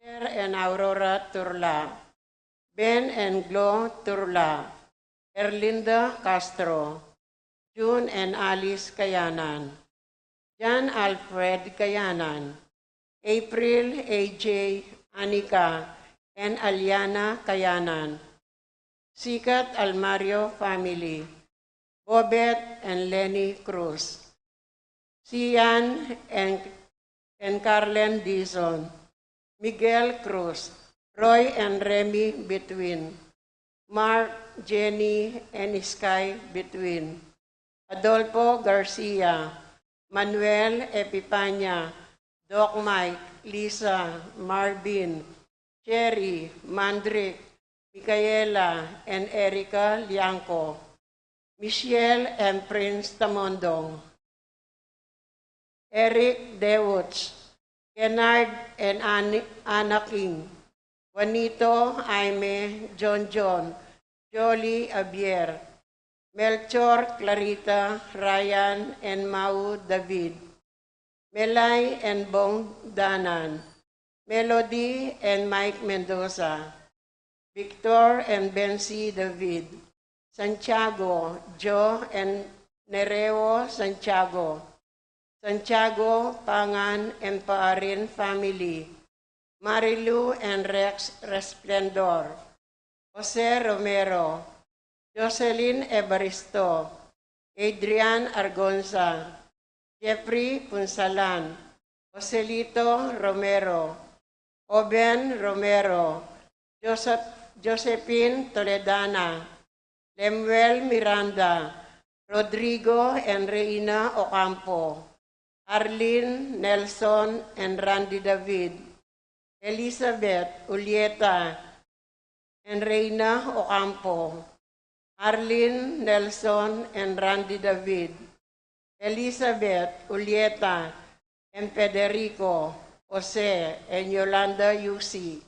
and Aurora Turla, Ben and Glo Turla, Erlinda Castro, June and Alice Kayanan, John Alfred Kayanan, April, AJ, Anika, and Aliana Kayanan, Sikat Almario family, Bobet and Lenny Cruz, Sian and Carlen Dizon, Miguel Cruz, Roy and Remy Between, Mark, Jenny, and Sky Between, Adolfo Garcia, Manuel Epipanya, Doc Mike, Lisa, Marvin, Cherry, Mandrick, Micaela, and Erica Lianco, Michelle and Prince Tamondong, Eric Dewutz, Kennard and Anna King, Juanito, Jaime, John, Jolie Abier, Melchor, Clarita, Ryan, and Mau David, Melay and Bong Danan, Melody and Mike Mendoza, Victor and Bensi David, Santiago, Joe and Nereo Santiago, Santiago, Pangan, and Paarin family, Marilu and Rex Resplendor, Jose Romero, Jocelyn Evaristo, Adrian Argonza, Jeffrey Punsalan, Joselito Romero, Oben Romero, Josephine Toledana, Lemuel Miranda, Rodrigo and Reina Ocampo, Arlene Nelson and Randy David, Elizabeth Ulieta and Reina Ocampo, Arlene Nelson and Randy David, Elizabeth Ulieta and Federico Jose and Yolanda Yusi,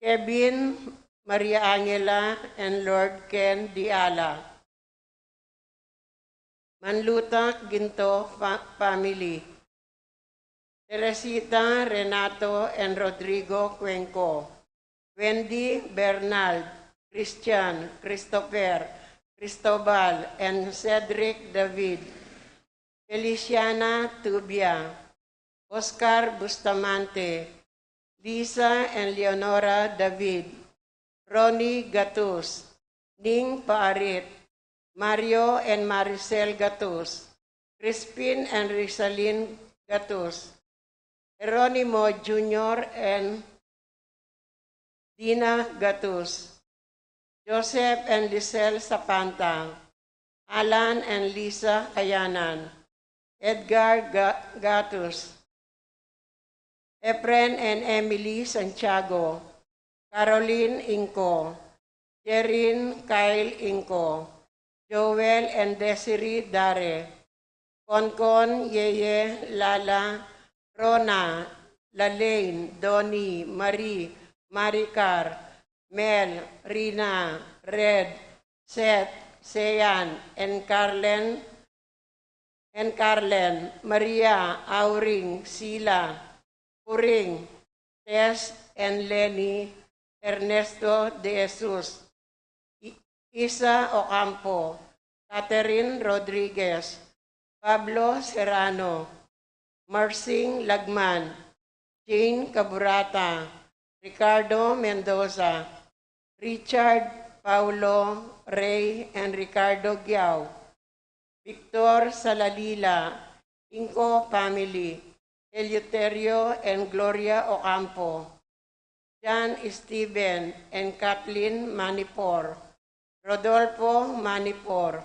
Kevin, Maria Angela, and Lord Ken Diala, Manluta Ginto family, Teresita, Renato, and Rodrigo Cuenco, Wendy Bernal, Christian, Christopher, Cristobal, and Cedric David, Feliciana Tubia, Oscar Bustamante, Lisa and Leonora David, Ronnie Gatus, Ning Paarit, Mario and Maricel Gatus, Crispin and Rizalyn Gatus, Geronimo Jr. and Dina Gatus, Joseph and Lisel Sapanta, Alan and Lisa Kayanan, Edgar Gatus, Efren and Emily Santiago, Caroline Inco, Jerin Kyle Inco, Joel and Desiree Dare, Konkon, Yeye, Lala, Rona, Lalaine, Donnie, Marie, Maricar, Mel, Rina, Red, Seth, Seyan, and Carlen, Maria, Auring, Sila, Puring, Tess, and Lenny, Ernesto de Jesus, Isa Ocampo, Catherine Rodriguez, Pablo Serrano, Marcing Lagman, Jane Caburata, Ricardo Mendoza, Richard, Paulo, Ray, and Ricardo Giao, Victor Salalila, Inco family, Eleuterio and Gloria Ocampo, John Steven and Kathleen Manipor, Rodolfo Manipor,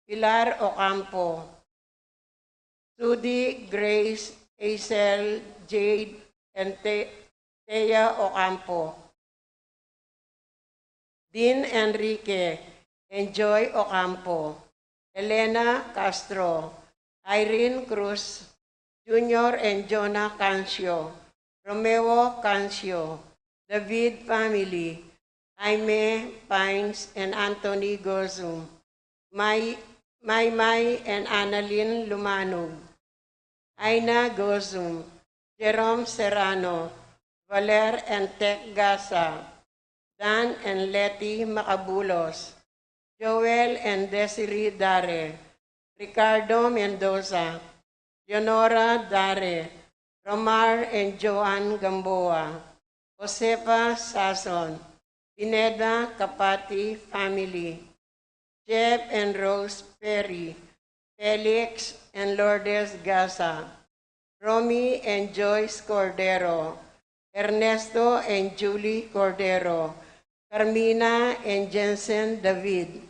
Pilar Ocampo, Sudi, Grace, Hazel, Jade, and Thea Ocampo, Dean Enrique and Joy Ocampo, Elena Castro, Irene Cruz, Junior and Jonah Cancio, Romeo Cancio, David family, Jaime Pines and Anthony Gozum, Mai and Annalyn Lumanog, Aina Gozum, Jerome Serrano, Valer and Tech Gaza, Dan and Letty Macabulos, Joel and Desiree Dare, Ricardo Mendoza, Leonora Dare, Romar and Joan Gamboa, Josefa Sason, Pineda Kapati family, Jeff and Rose Perry, Felix and Lourdes Gaza, Romy and Joyce Cordero, Ernesto and Julie Cordero, Carmina and Jensen David,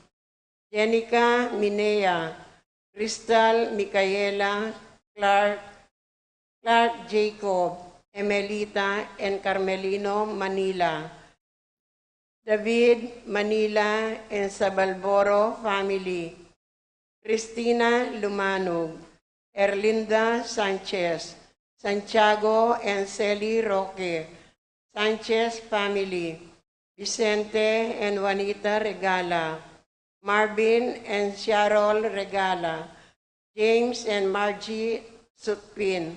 Jenica Minea, Crystal Micaela, Clark Jacob, Emelita and Carmelino Manila, David Manila and Sabalboro family, Cristina Lumanog, Erlinda Sanchez, Santiago and Celi Roque, Sanchez family, Vicente and Juanita Regala, Marvin and Sharol Regala, James and Margie Sutpin,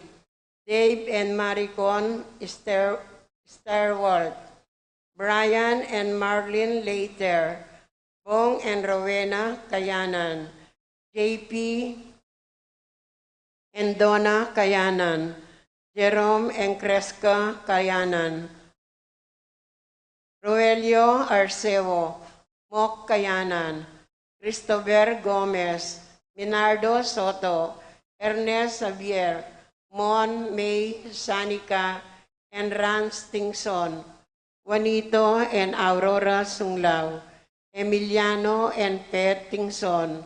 Dave and Maricon Starwalt, Brian and Marlene Later, Bong and Rowena Kayanan, JP and Donna Kayanan, Jerome and Cresca Kayanan, Roelio Arceo, Mok Kayanan, Christopher Gomez, Minardo Soto, Ernest Xavier, Mon May Sanica, and Rance Tingson, Juanito and Aurora Sunglao, Emiliano and Pet Tingson,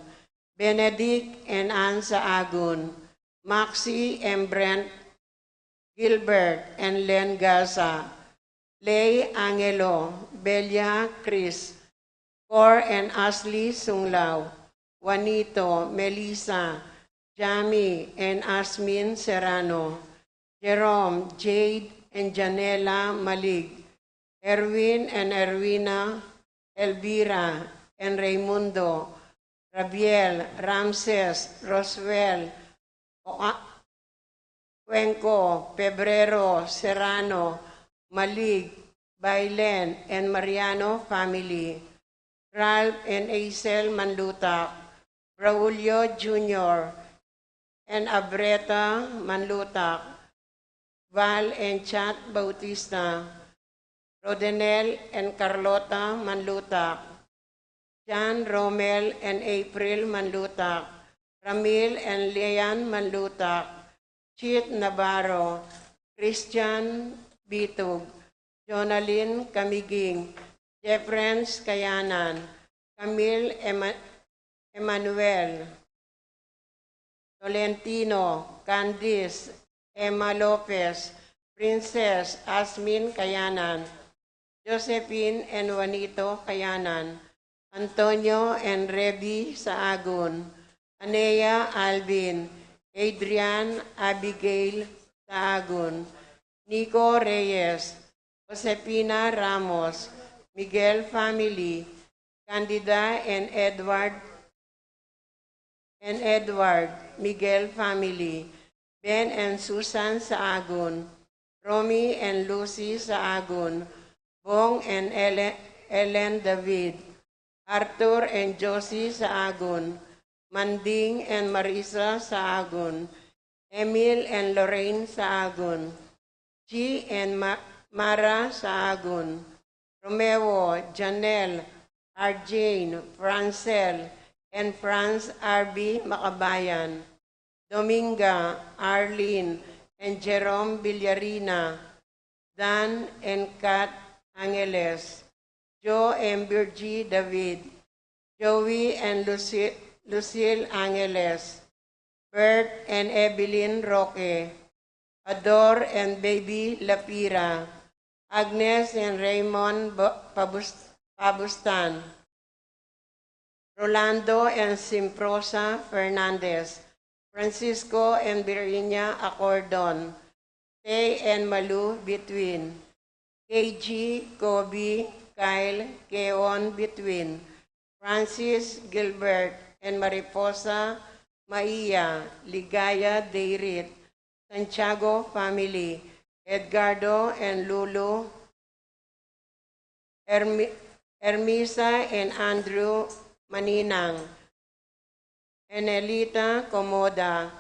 Benedict and Ann Saagun, Maxi and Brent Gilbert and Len Gaza, Lay Angelo, Belia Chris, Cor and Ashley Sunglao, Juanito, Melissa, Jamie and Asmin Serrano, Jerome, Jade and Janela Malig, Erwin and Erwina, Elvira and Raimundo, Rabiel, Ramses, Roswell, Cuenco, Pebrero, Serrano, Malig, Bailen and Mariano family, Ralph and Aisel Manlutak, Raulio Jr. and Abreta Manlutak, Val and Chat Bautista, Rodenel and Carlota Manlutak, John Romel and April Manlutak, Ramil and Leanne Manlutak, Chit Navarro, Christian Bitug, Jonalyn Camiging, Jeffrens Kayanan, Camille Emmanuel, Tolentino, Candice, Emma Lopez, Princess Asmin Kayanan, Josephine and Juanito Kayanan, Antonio and Rebi Saagun, Anea Alvin, Adrian Abigail Saagun, Nico Reyes, Josepina Ramos, Miguel family, Candida and Edward, Miguel family, Ben and Susan Saagun, Romy and Lucy Saagun, Bong and Ellen David, Arthur and Josie Saagun, Manding and Marisa Saagun, Emil and Lorraine Saagun, G and Mara Saagun, Romeo, Janelle, Arjane, Francel, and Franz R.B. Makabayan, Dominga, Arlene, and Jerome Villarina, Dan and Kat Angeles, Joe and Virgie David, Joey and Lucille Angeles, Bert and Evelyn Roque, Ador and Baby Lapira, Agnes and Raymond Pabustan, Rolando and Simprosa Fernandez, Francisco and Virginia Acordon, Tay and Malu Between, KG, Kobe, Kyle, Keon Between, Francis Gilbert and Mariposa Maia, Ligaya Deirit, Santiago family, Edgardo and Lulu, Hermisa and Andrew Maninang, Enelita Comoda,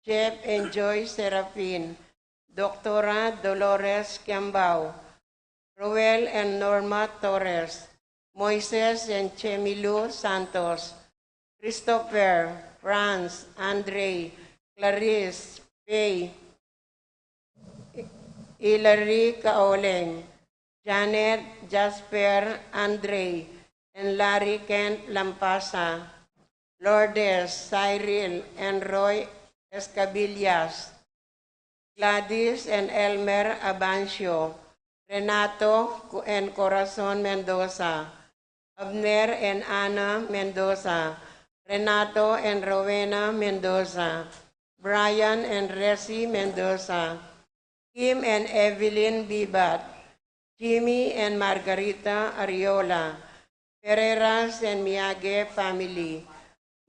Jeff and Joy Serafin, Doctora Dolores Kiambao, Roel and Norma Torres, Moises and Chemilu Santos, Christopher, Franz, Andre, Clarice, Faye, Hilary Kaoleng, Janet, Jasper, Andre, and Larry Kent Lampasa, Lourdes, Cyril, and Roy Escabillas, Gladys and Elmer Abancio, Renato and Corazon Mendoza, Abner and Ana Mendoza, Renato and Rowena Mendoza, Brian and Resi Mendoza, Kim and Evelyn Bibat, Jimmy and Margarita Ariola, Ferreras and Miyage family,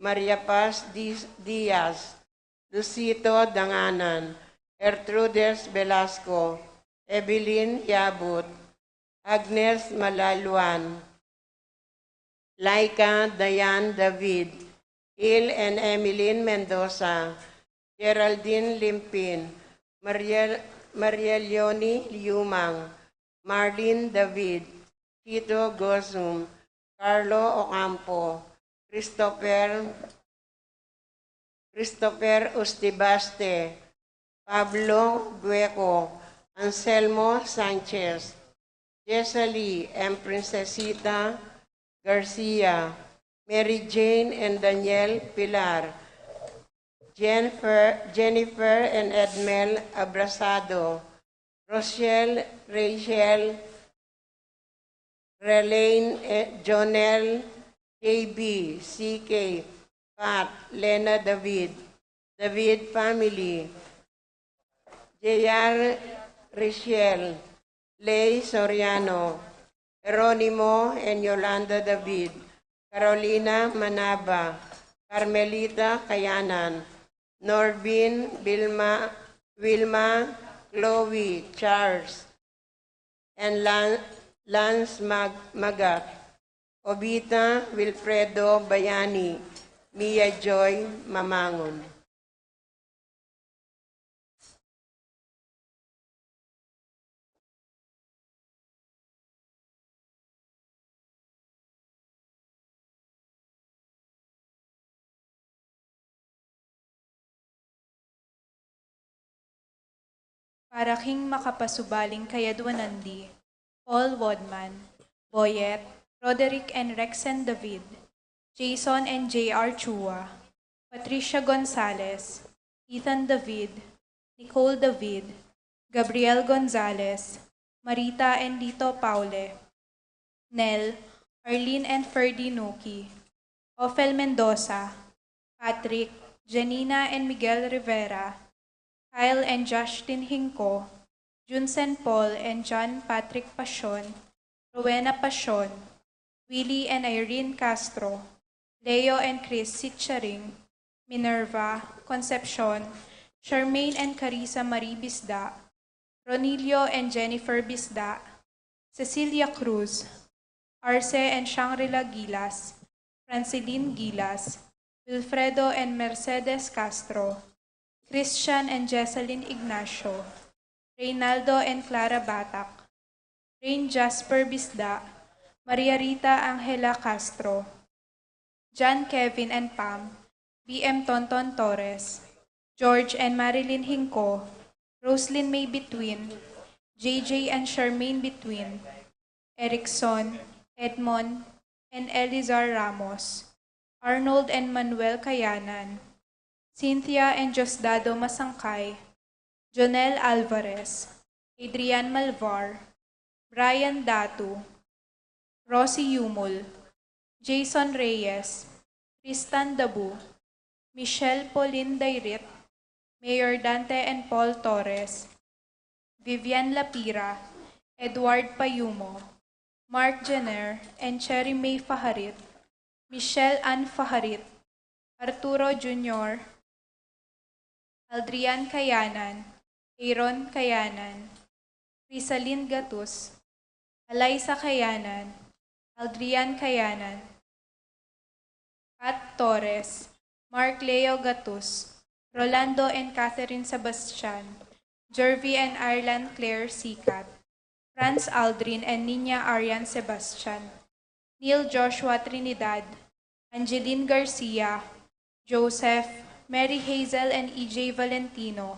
Maria Paz Diaz, Lucito Danganan, Ertrudes Velasco, Evelyn Yabut, Agnes Malaluan, Laika Dayan David, Il and Emeline Mendoza, Geraldine Limpin, Maria Leonie Liumang, Marlene David, Tito Gosum, Carlo Ocampo, Christopher Ustibaste, Pablo Gueco, Anselmo Sanchez, Jesali and Princesita Garcia, Mary Jane and Daniel Pilar, Jennifer and Edmel Abrasado, Rochelle, Rachel, Relaine, Jonel, KB, CK, Pat, Lena David, David family, J.R. Richelle, Lay Soriano, Jeronimo and Yolanda David, Carolina Manaba, Carmelita Kayanan, Norbin, Wilma, Chloe, Charles, and Lance Magat, Obita, Wilfredo Bayani, Mia Joy Mamangon. Para king makapasubaling kayadwanandi, Paul Wadman, Boyet, Roderick and Rexen David, Jason and J.R. Chua, Patricia Gonzalez, Ethan David, Nicole David, Gabriel Gonzalez, Marita and Lito Paule, Nel, Arlene and Ferdy Nuki, Ophel Mendoza, Patrick, Janina and Miguel Rivera, Kyle and Justin Hinko, Junsen Paul and John Patrick Pasion, Rowena Pasion, Willie and Irene Castro, Leo and Chris Sitcharing, Minerva, Concepcion, Charmaine and Carissa Marie Bisda, Ronilio and Jennifer Bisda, Cecilia Cruz, Arce and Shangri-La Gilas, Franciline Gilas, Wilfredo and Mercedes Castro, Christian and Jesseline Ignacio, Reynaldo and Clara Batak, Rain Jasper Bisda, Maria Rita Angela Castro, John Kevin and Pam, BM Tonton Torres, George and Marilyn Hinko, Roslyn May Between, JJ and Charmaine Between, Erickson, Edmond, and Elizar Ramos, Arnold and Manuel Kayanan, Cynthia and Josdado Masangkay, Jonel Alvarez, Adrian Malvar, Brian Datu, Rosie Yumul, Jason Reyes, Tristan Dabu, Michelle Pauline Dairit, Mayor Dante and Paul Torres, Vivian Lapira, Edward Payumo, Mark Jenner and Cherry May Faharit, Michelle Ann Faharit, Arturo Jr., Aldrian Kayanan, Aaron Kayanan, Crisaline Gatus, Alaysa Kayanan, Aldrian Kayanan, Pat Torres, Mark Leo Gatus, Rolando and Catherine Sebastian, Jervy and Ireland Claire Sikat, Franz Aldrin and Nina Arian Sebastian, Neil Joshua Trinidad, Angeline Garcia, Joseph, Mary Hazel and EJ Valentino,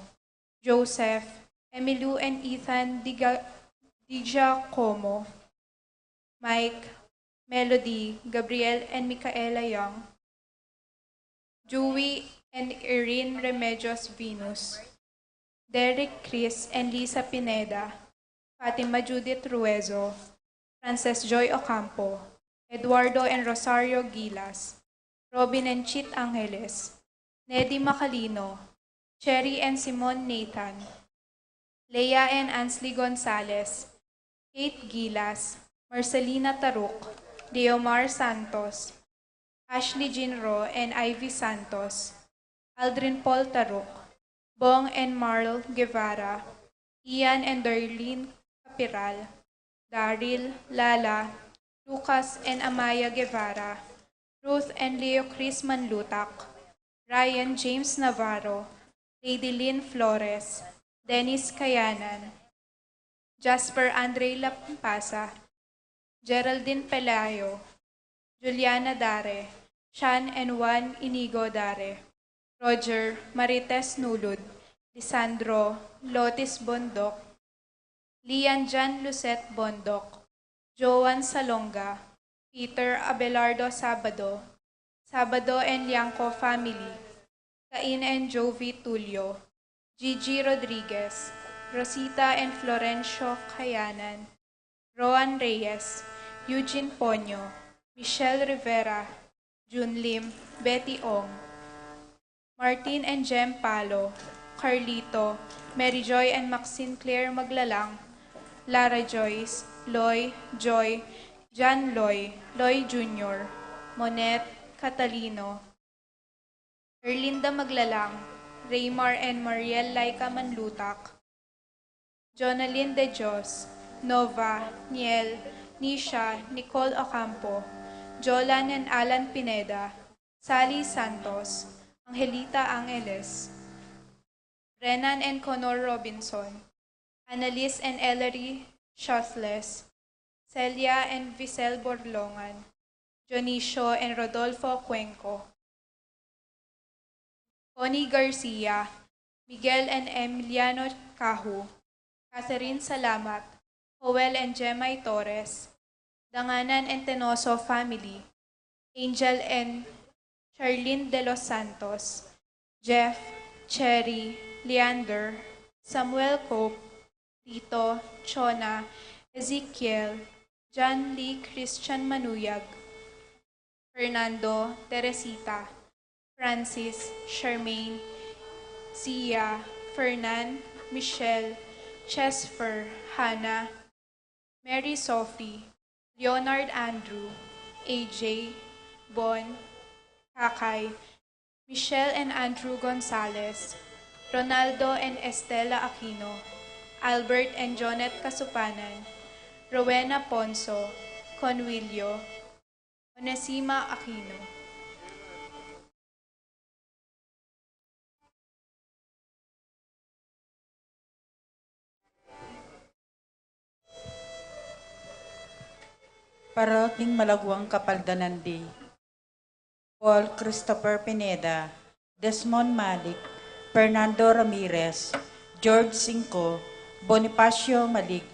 Joseph, Emilu and Ethan Digiacomo, Mike, Melody, Gabriel and Micaela Young, Dewey and Erin Remedios Venus, Derek Chris and Lisa Pineda, Fatima Judith Ruezo, Frances Joy Ocampo, Eduardo and Rosario Gilas, Robin and Chit Angeles, Neddy Macalino, Cherry and Simon Nathan, Leia and Ansley Gonzalez, Kate Gilas, Marcelina Taruk, Leomar Santos, Ashley Jinro and Ivy Santos, Aldrin Paul Taruk, Bong and Marl Guevara, Ian and Darlene Capiral, Daryl, Lala, Lucas and Amaya Guevara, Ruth and Leo Chris Manlutak, Ryan James Navarro, Lady Lynn Flores, Dennis Kayanan, Jasper Andre Lampasa, Geraldine Pelayo, Juliana Dare, Sean and Juan Inigo Dare, Roger Marites Nulud, Lisandro Lotis Bondok, Lian Jan Lucet Bondok, Joan Salonga, Peter Abelardo Sabado, Sabado and Liangco family, Cain and Jovi Tulio, Gigi Rodriguez, Rosita and Florencio Kayanan, Roan Reyes, Eugene Ponyo, Michelle Rivera, Jun Lim, Betty Ong, Martin and Jem Palo, Carlito, Mary Joy and Maxine Claire Maglalang, Lara Joyce, Loy, Joy, John Loy, Loy Jr., Monet, Catalino, Erlinda Maglalang, Raymar and Mariel Laika Manlutak, Jonalyn De Dios, Nova, Niel, Nisha, Nicole Ocampo, Jolan and Alan Pineda, Sally Santos, Angelita Angeles, Renan and Conor Robinson, Annalise and Ellery Shothless, Celia and Visel Borlongan, Dionisio and Rodolfo Cuenco, Connie Garcia, Miguel and Emiliano Cahu, Catherine Salamat, Joel and Jemay Torres, Danganan and Tenoso family, Angel and Charlene De Los Santos, Jeff, Cherry, Leander, Samuel Cope, Tito, Chona, Ezekiel, John Lee Christian Manuyag, Fernando, Teresita, Francis, Charmaine, Sia, Fernan, Michelle, Chesfer, Hannah, Mary Sophie, Leonard Andrew, AJ, Bon, Kakay, Michelle and Andrew Gonzalez, Ronaldo and Estela Aquino, Albert and Jonet Kasupanan, Rowena Ponso, Conwilio, Onesima Aquino. Parating Malagwang Kapaldanandi, Paul Christopher Pineda, Desmond Malik, Fernando Ramirez, George Cinco, Bonifacio Malig,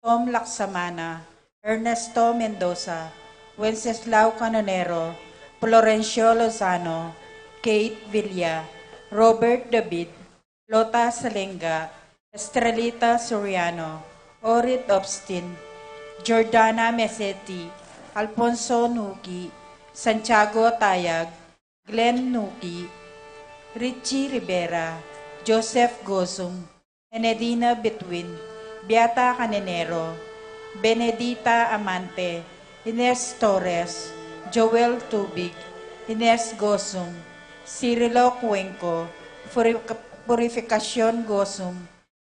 Tom Laksamana, Ernesto Mendoza, Wenceslao Canonero, Florencio Lozano, Kate Villa, Robert David, Lota Salenga, Estrelita Soriano, Orit Obstin, Jordana Mesetti, Alfonso Nuki, Santiago Tayag, Glenn Nuki, Richie Rivera, Joseph Gosum, Enedina Betwin, Beata Canenero, Benedita Amante, Ines Torres, Joel Tubig, Ines Gosum, Cirilo Cuenco, Purificación Gosum,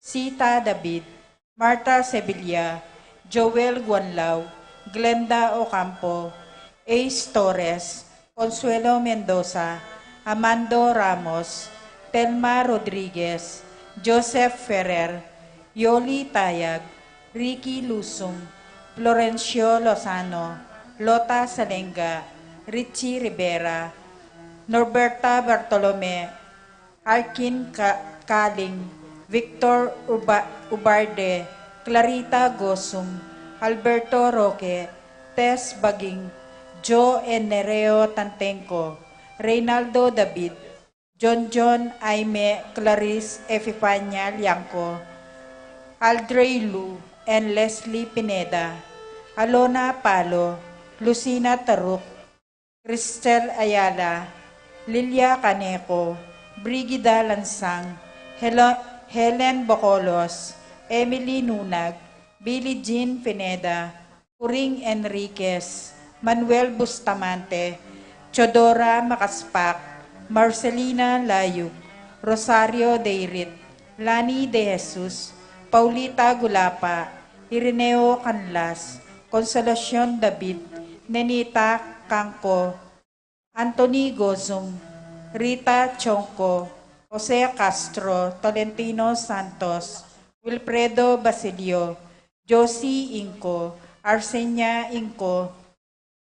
Sita David, Marta Sevilla, Joel Guanlao, Glenda Ocampo, Ace Torres, Consuelo Mendoza, Amando Ramos, Telma Rodriguez, Joseph Ferrer, Yoli Tayag, Ricky Lusong, Florencio Lozano, Lota Salenga, Richie Rivera, Norberta Bartolome, Arkin Kaling, Victor Ubarde, Clarita Gosum, Alberto Roque, Tess Baging, Joe Nereo Tantenco, Reynaldo David, John Aime Clarice Efifania Liangco, Aldrey Lu, and Leslie Pineda, Alona Palo, Lucina Taruk, Cristel Ayala, Lilia Caneco, Brigida Lansang, Helen Bocolos, Emily Nunag, Billie Jean Pineda, Puring Enriquez, Manuel Bustamante, Chodora Makaspak, Marcelina Layug, Rosario Deirit, Lani De Jesus, Paulita Gulapa, Ireneo Canlas, Consolacion David, Nenita Kangko, Anthony Gozum, Rita Chongco, Jose Castro, Tolentino Santos, Wilfredo Basilio, Josie Inco, Arsenia Inco,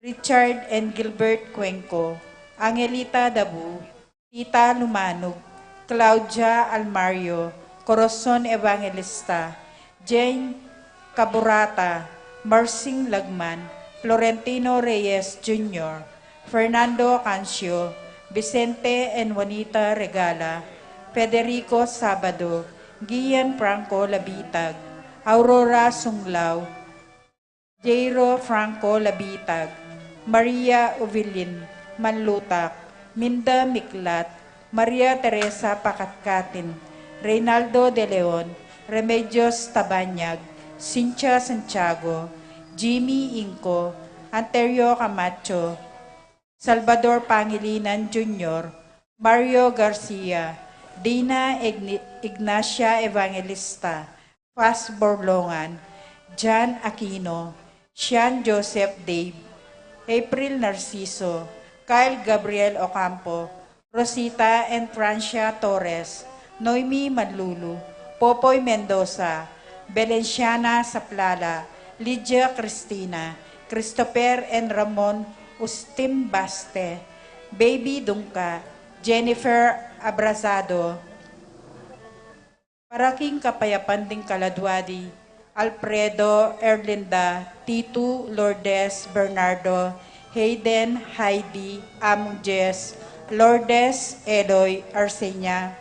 Richard and Gilbert Cuenco, Angelita Dabu, Tita Lumanog, Claudia Almario, Corazon Evangelista, Jane Caburata, Marcing Lagman, Florentino Reyes Jr., Fernando Cancio, Vicente and Juanita Regala, Federico Sabado, Gian Franco Labitag, Aurora Sunglao, Jairo Franco Labitag, Maria Uvilin Manlutak, Minda Miklat, Maria Teresa Pakatkatin, Reynaldo De Leon, Remedios Tabanyag, Cynthia Santiago, Jimmy Inco, Anterio Camacho, Salvador Pangilinan Jr., Mario Garcia, Dina Ignacia Evangelista, Faz Borlongan, John Aquino, Sean Joseph Dave, April Narciso, Kyle Gabriel Ocampo, Rosita and Francia Torres, Noemi Manlulu, Popoy Mendoza, Belenciana Saplala, Lydia Cristina, Christopher and Ramon Ustim Baste, Baby Dungka, Jennifer Abrazado, Paraking Kapayapan ding Kaladwadi, Alfredo Erlinda, Titu Lourdes Bernardo, Hayden Heidi Among Jess, Lourdes Eloy Arsenia,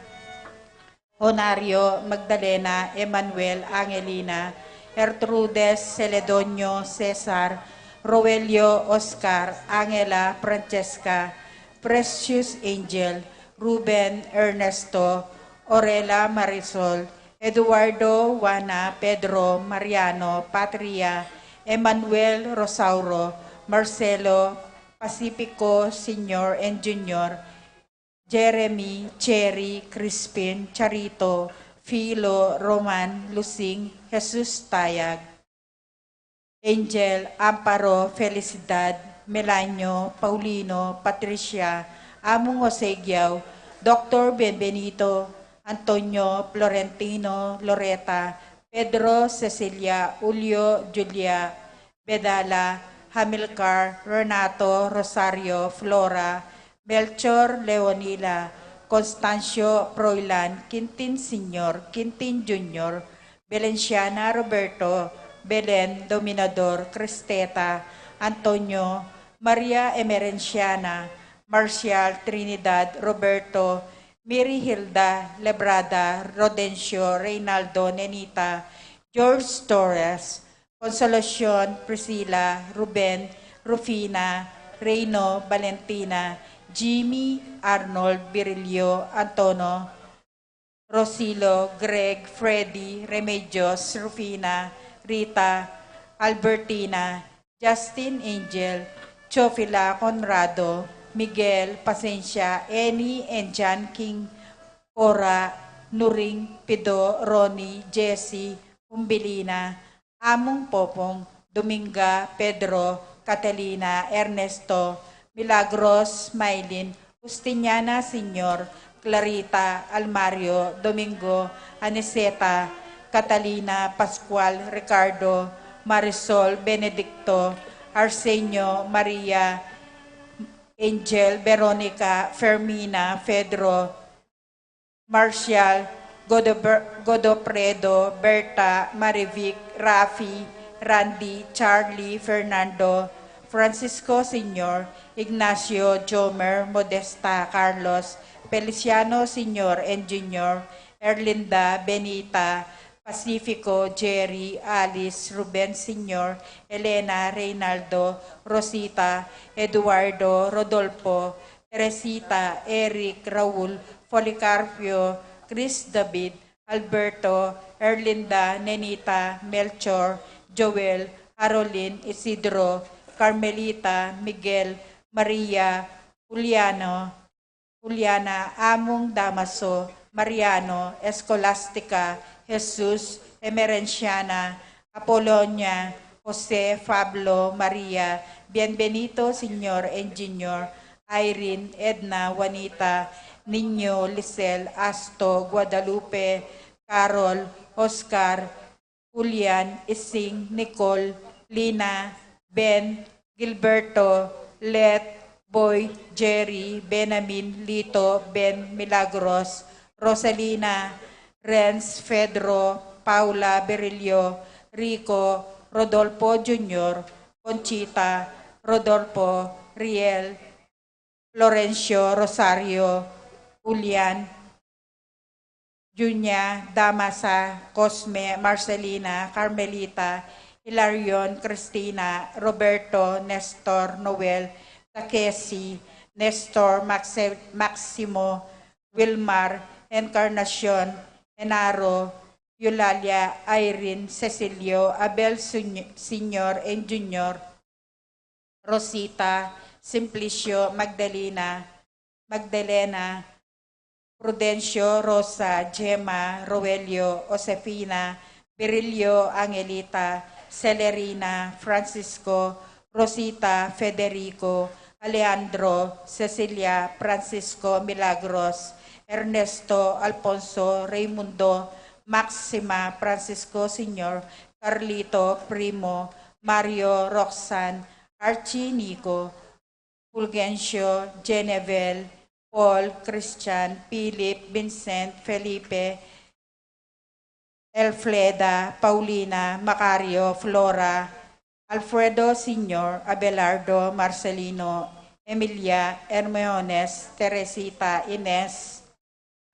Honario Magdalena Emmanuel Angelina, Ertrudes Celedonio Cesar, Roelio Oscar, Angela Francesca, Precious Angel, Ruben Ernesto, Orela Marisol, Eduardo Juana, Pedro Mariano, Patria, Emmanuel Rosauro, Marcelo Pacifico Senior and Junior, Jeremy, Cherry, Crispin, Charito, Philo, Roman, Lusing, Jesus Tayag, Angel, Amparo, Felicidad, Melanio, Paulino, Patricia, Among Osegiao, Dr. Benbenito, Antonio, Florentino, Loreta, Pedro, Cecilia, Julio, Julia, Bedala, Hamilcar, Renato, Rosario, Flora, Melchor, Leonila, Constancio, Proilan, Quintin Senior, Quintin Junior, Belenciana, Roberto, Belen, Dominador, Cristeta, Antonio, Maria Emerenciana, Marcial, Trinidad, Roberto, Mary Hilda, Lebrada, Rodencio, Reynaldo, Nenita, George Torres, Consolacion, Priscilla, Ruben, Rufina, Reyno, Valentina, Jimmy, Arnold, Virilio, Antono, Rosilo, Greg, Freddy, Remedios, Rufina, Rita, Albertina, Justin Angel, Chofila Conrado, Miguel, Pasencia, Annie and John King, Cora, Nuring, Pido, Ronnie, Jessie, Umbilina, Among Popong, Dominga, Pedro, Catalina, Ernesto, Milagros, Maylin, Justiniana, Senyor, Clarita, Almario, Domingo, Aniseta, Catalina, Pascual, Ricardo, Marisol, Benedicto, Arsenio, Maria, Angel, Veronica, Fermina, Fedro, Marcial, Godopredo, Berta, Marivic, Rafi, Randy, Charlie, Fernando, Francisco Sr., Ignacio, Jomer, Modesta, Carlos, Feliciano Sr. and Jr., Erlinda, Benita, Pacifico, Jerry, Alice, Ruben Sr., Elena, Reynaldo, Rosita, Eduardo, Rodolfo, Teresita, Eric, Raul, Policarpio, Chris David, Alberto, Erlinda, Nenita, Melchor, Joel, Arolin, Isidro, Carmelita, Miguel, Maria, Juliana, Among Damaso, Mariano, Escolastica, Jesus, Emerenciana, Apolonia, Jose, Pablo, Maria, Bienvenido, Señor and Junior, Irene, Edna, Juanita, Niño, Lisel, Asto, Guadalupe, Carol, Oscar, Julian, Ising, Nicole, Lina, Ben, Gilberto, Let, Boy, Jerry, Benamin, Lito, Ben, Milagros, Rosalina, Renz, Fedro, Paula, Berilio, Rico, Rodolfo Jr., Conchita, Rodolfo, Riel, Florencio, Rosario, Julian, Junia, Damasa, Cosme, Marcelina, Carmelita, Hilarion, Cristina, Roberto, Nestor, Noel, Takesi, Nestor, Maximo, Wilmar, Encarnacion, Enaro, Eulalia, Irene, Cecilio, Abel Senior and Junior, Rosita, Simplicio, Magdalena, Prudencio, Rosa, Gemma, Roelio, Josefina, Virilio, Angelita, Celerina, Francisco, Rosita, Federico, Alejandro, Cecilia, Francisco, Milagros, Ernesto, Alfonso, Raimundo, Maxima, Francisco Sr., Carlito, Primo, Mario, Roxanne, Archie, Nico, Fulgencio, Genevieve, Paul, Christian, Philip, Vincent, Felipe, Elfreda, Paulina, Macario, Flora, Alfredo Sr., Abelardo, Marcelino, Emilia, Hermeones, Teresita, Ines,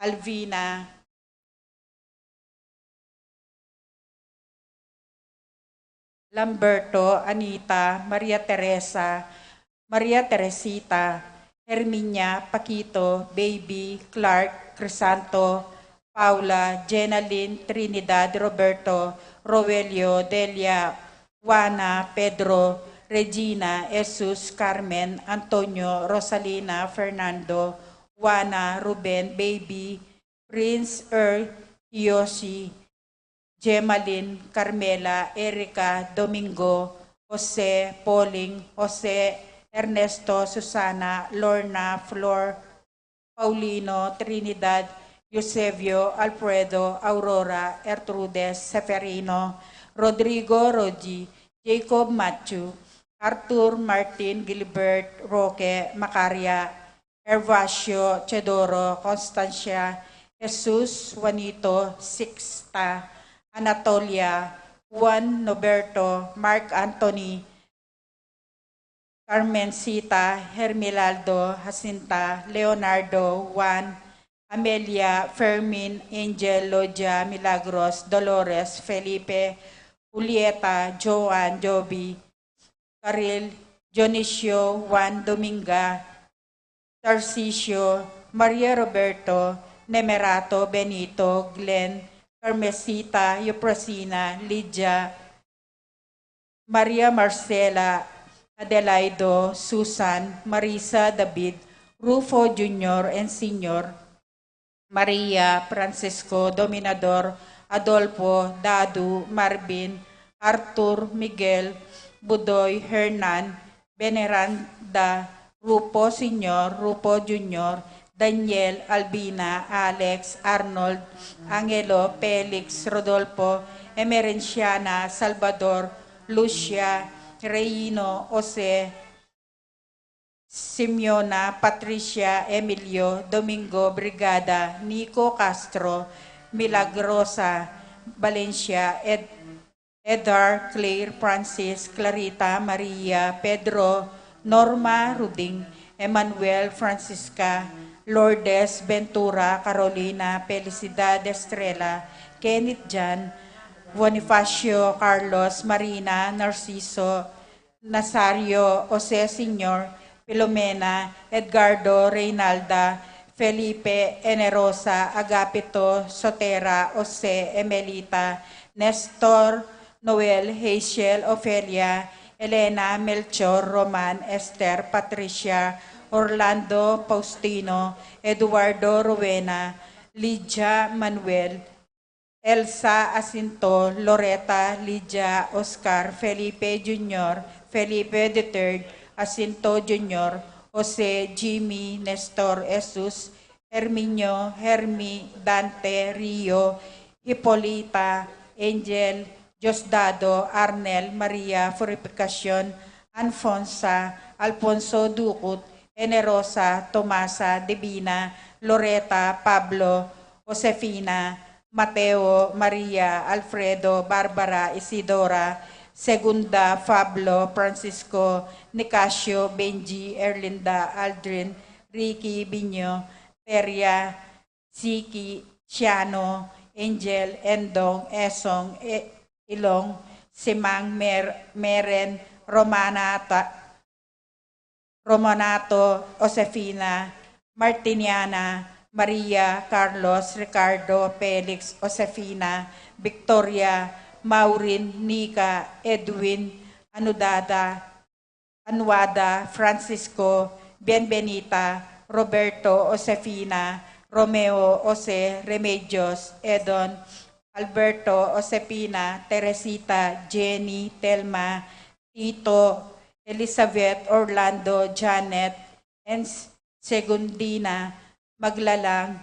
Alvina, Lamberto, Anita, Maria Teresa, Maria Teresita, Herminia, Paquito, Baby, Clark, Crisanto, Paula, Jenaline, Trinidad, Roberto, Rogelio, Delia, Juana, Pedro, Regina, Jesus, Carmen, Antonio, Rosalina, Fernando, Juana, Ruben, Baby, Prince, Yoshi, Gemaline, Carmela, Erica, Domingo, Jose, Pauling, Jose, Ernesto, Susana, Lorna, Flor, Paulino, Trinidad, Eusebio, Alfredo, Aurora, Ertrudes, Seferino, Rodrigo, Rogi, Jacob, Matthew, Arthur, Martin, Gilbert, Roque, Macaria, Hervasio, Chedoro, Constancia, Jesus, Juanito, Sixta, Anatolia, Juan Noberto, Mark Anthony, Carmencita, Hermilaldo, Jacinta, Leonardo, Juan, Amelia, Fermin, Angel, Lodia, Milagros, Dolores, Felipe, Julieta, Joan, Joby, Caril, Dionisio, Juan Dominga, Tarcisio, Maria Roberto, Nemerato, Benito, Glenn, Carmesita, Euprosina, Lydia, Maria Marcela, Adelaido, Susan, Marisa, David, Rufo Jr. and Sr., Maria, Francisco, Dominador, Adolfo, Dadu, Marvin, Arthur, Miguel, Budoy, Hernan, Veneranda, Rupo Senior, Rupo Junior, Daniel, Albina, Alex, Arnold, Angelo, Felix, Rodolfo, Emerenciana, Salvador, Lucia, Reino, Jose, Simeona, Patricia, Emilio, Domingo, Brigada, Nico Castro, Milagrosa, Valencia, Edar, Claire, Francis, Clarita, Maria, Pedro, Norma, Ruding, Emmanuel, Francisca, Lourdes, Ventura, Carolina, Felicidad, Estrella, Kenneth Jan, Bonifacio, Carlos, Marina, Narciso, Nazario, Jose Senior, Filomena, Edgardo, Reynalda, Felipe, Enerosa, Agapito, Sotera, Jose, Emelita, Nestor, Noel, Hazel, Ofelia, Elena, Melchor, Roman, Esther, Patricia, Orlando, Faustino, Eduardo, Rowena, Lydia, Manuel, Elsa Asinto, Loretta, Lydia, Oscar, Felipe Jr., Felipe III, Asinto Jr., Jose, Jimmy, Nestor, Jesus, Herminio, Hermi, Dante, Rio, Hipolita, Angel, Diosdado, Arnel, Maria, Purificacion, Alfonsa, Alfonso Ducut, Generosa, Tomasa, Divina, Loretta, Pablo, Josefina, Mateo, Maria, Alfredo, Barbara, Isidora, Segunda, Pablo, Francisco, Nicasio, Benji, Erlinda, Aldrin, Ricky, Binyo, Teria, Siki, Ciano, Angel, Endong, Esong, Ilong, Simang, Meren, Romanato, Josefina, Martiniana, Maria, Carlos, Ricardo, Felix, Josefina, Victoria, Maureen, Nika, Edwin, Anuada, Francisco, Bienvenita, Roberto, Josefina, Romeo, Jose, Remedios, Edon, Alberto, Josepina, Teresita, Jenny, Telma, Tito, Elizabeth, Orlando, Janet, and Segundina, Maglalang,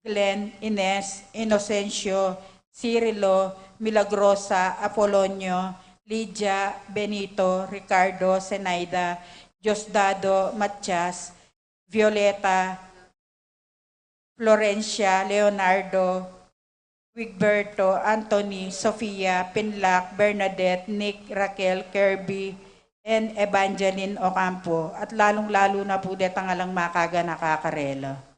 Glenn, Ines, Inocencio, Cirilo, Milagrosa, Apolonio, Lydia, Benito, Ricardo, Zenaida, Diosdado, Matias, Violeta, Florencia, Leonardo, Wigberto, Anthony, Sofia, Pinlac, Bernadette, Nick, Raquel, Kirby, and Evangeline Ocampo. At lalong-lalo na po ang alang makaga nakakarela.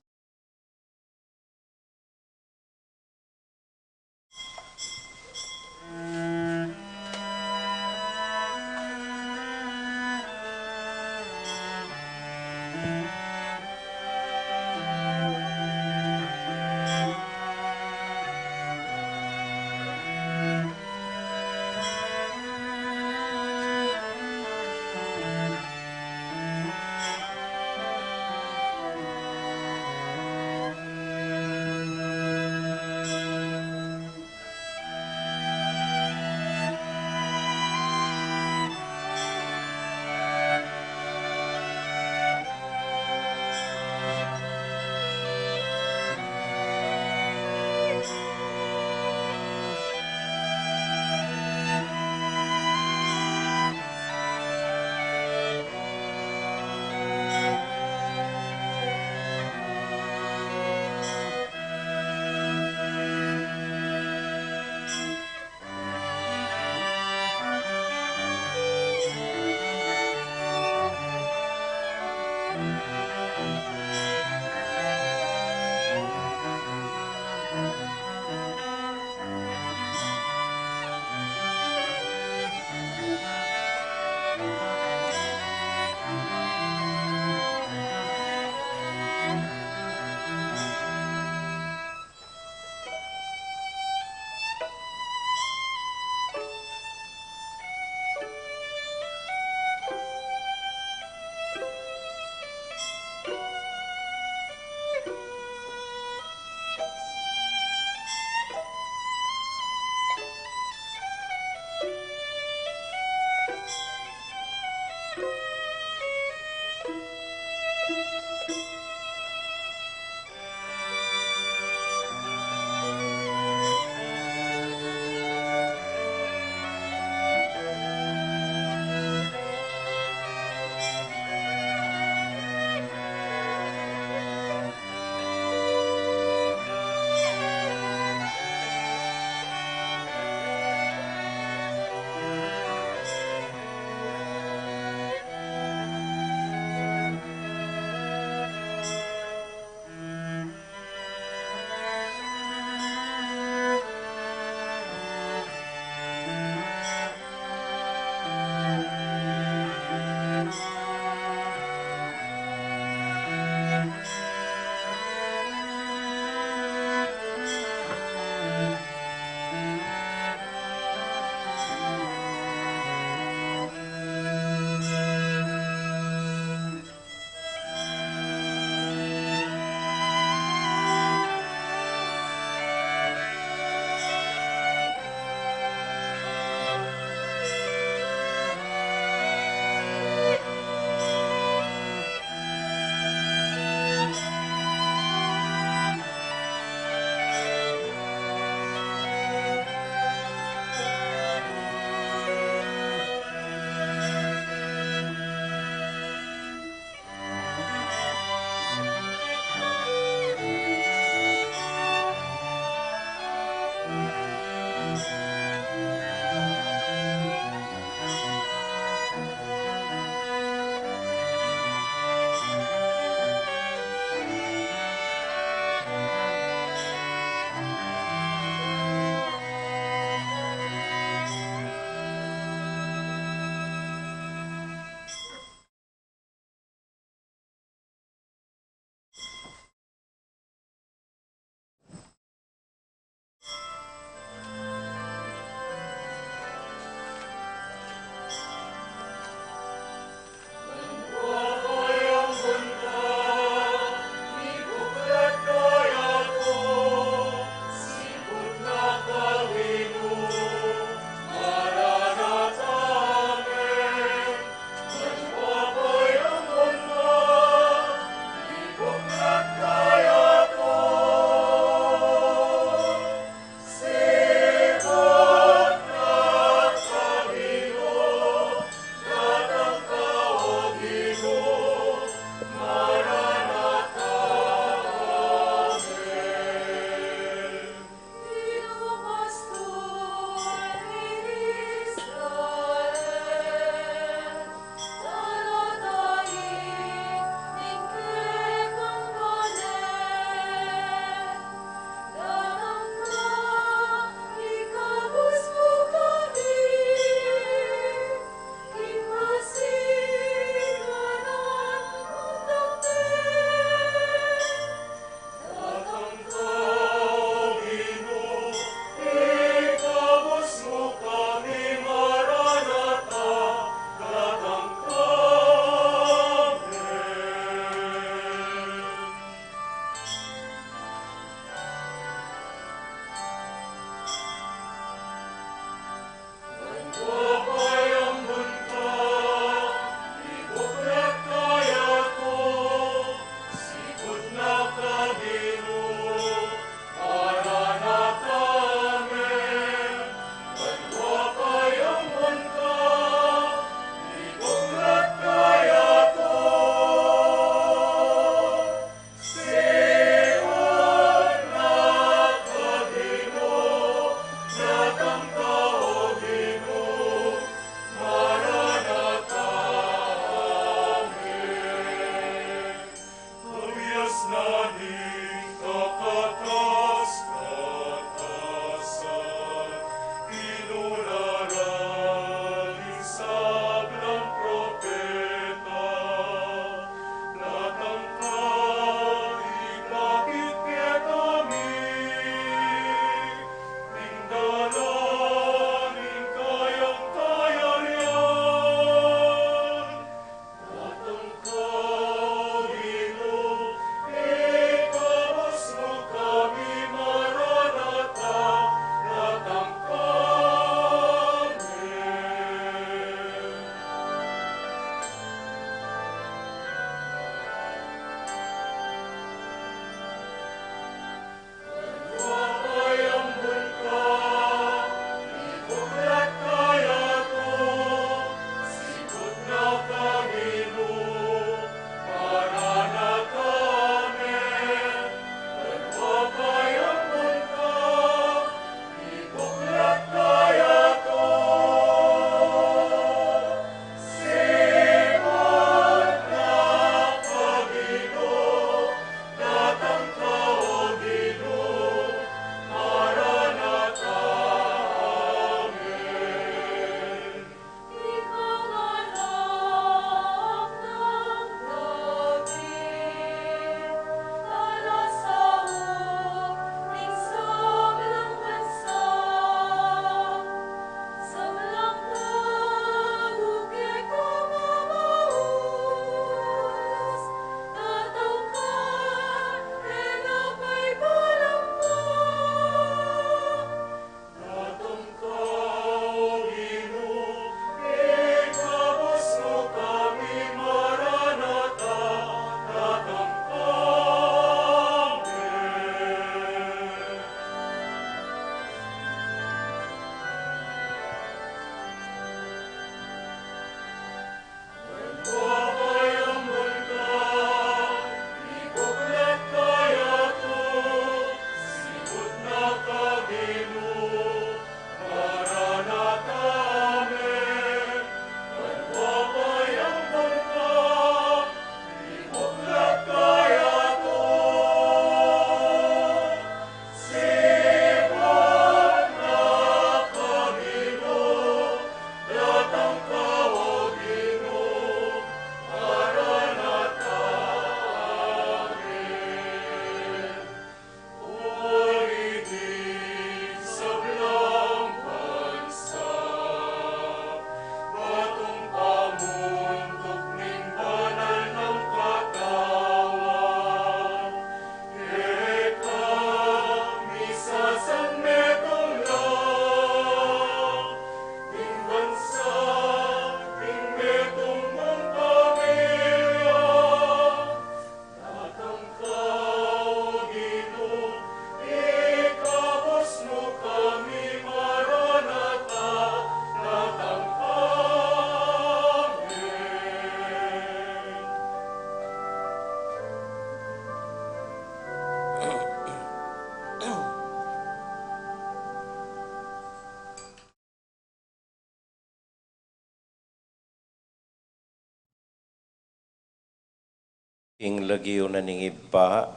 ing lagyo na ning iba,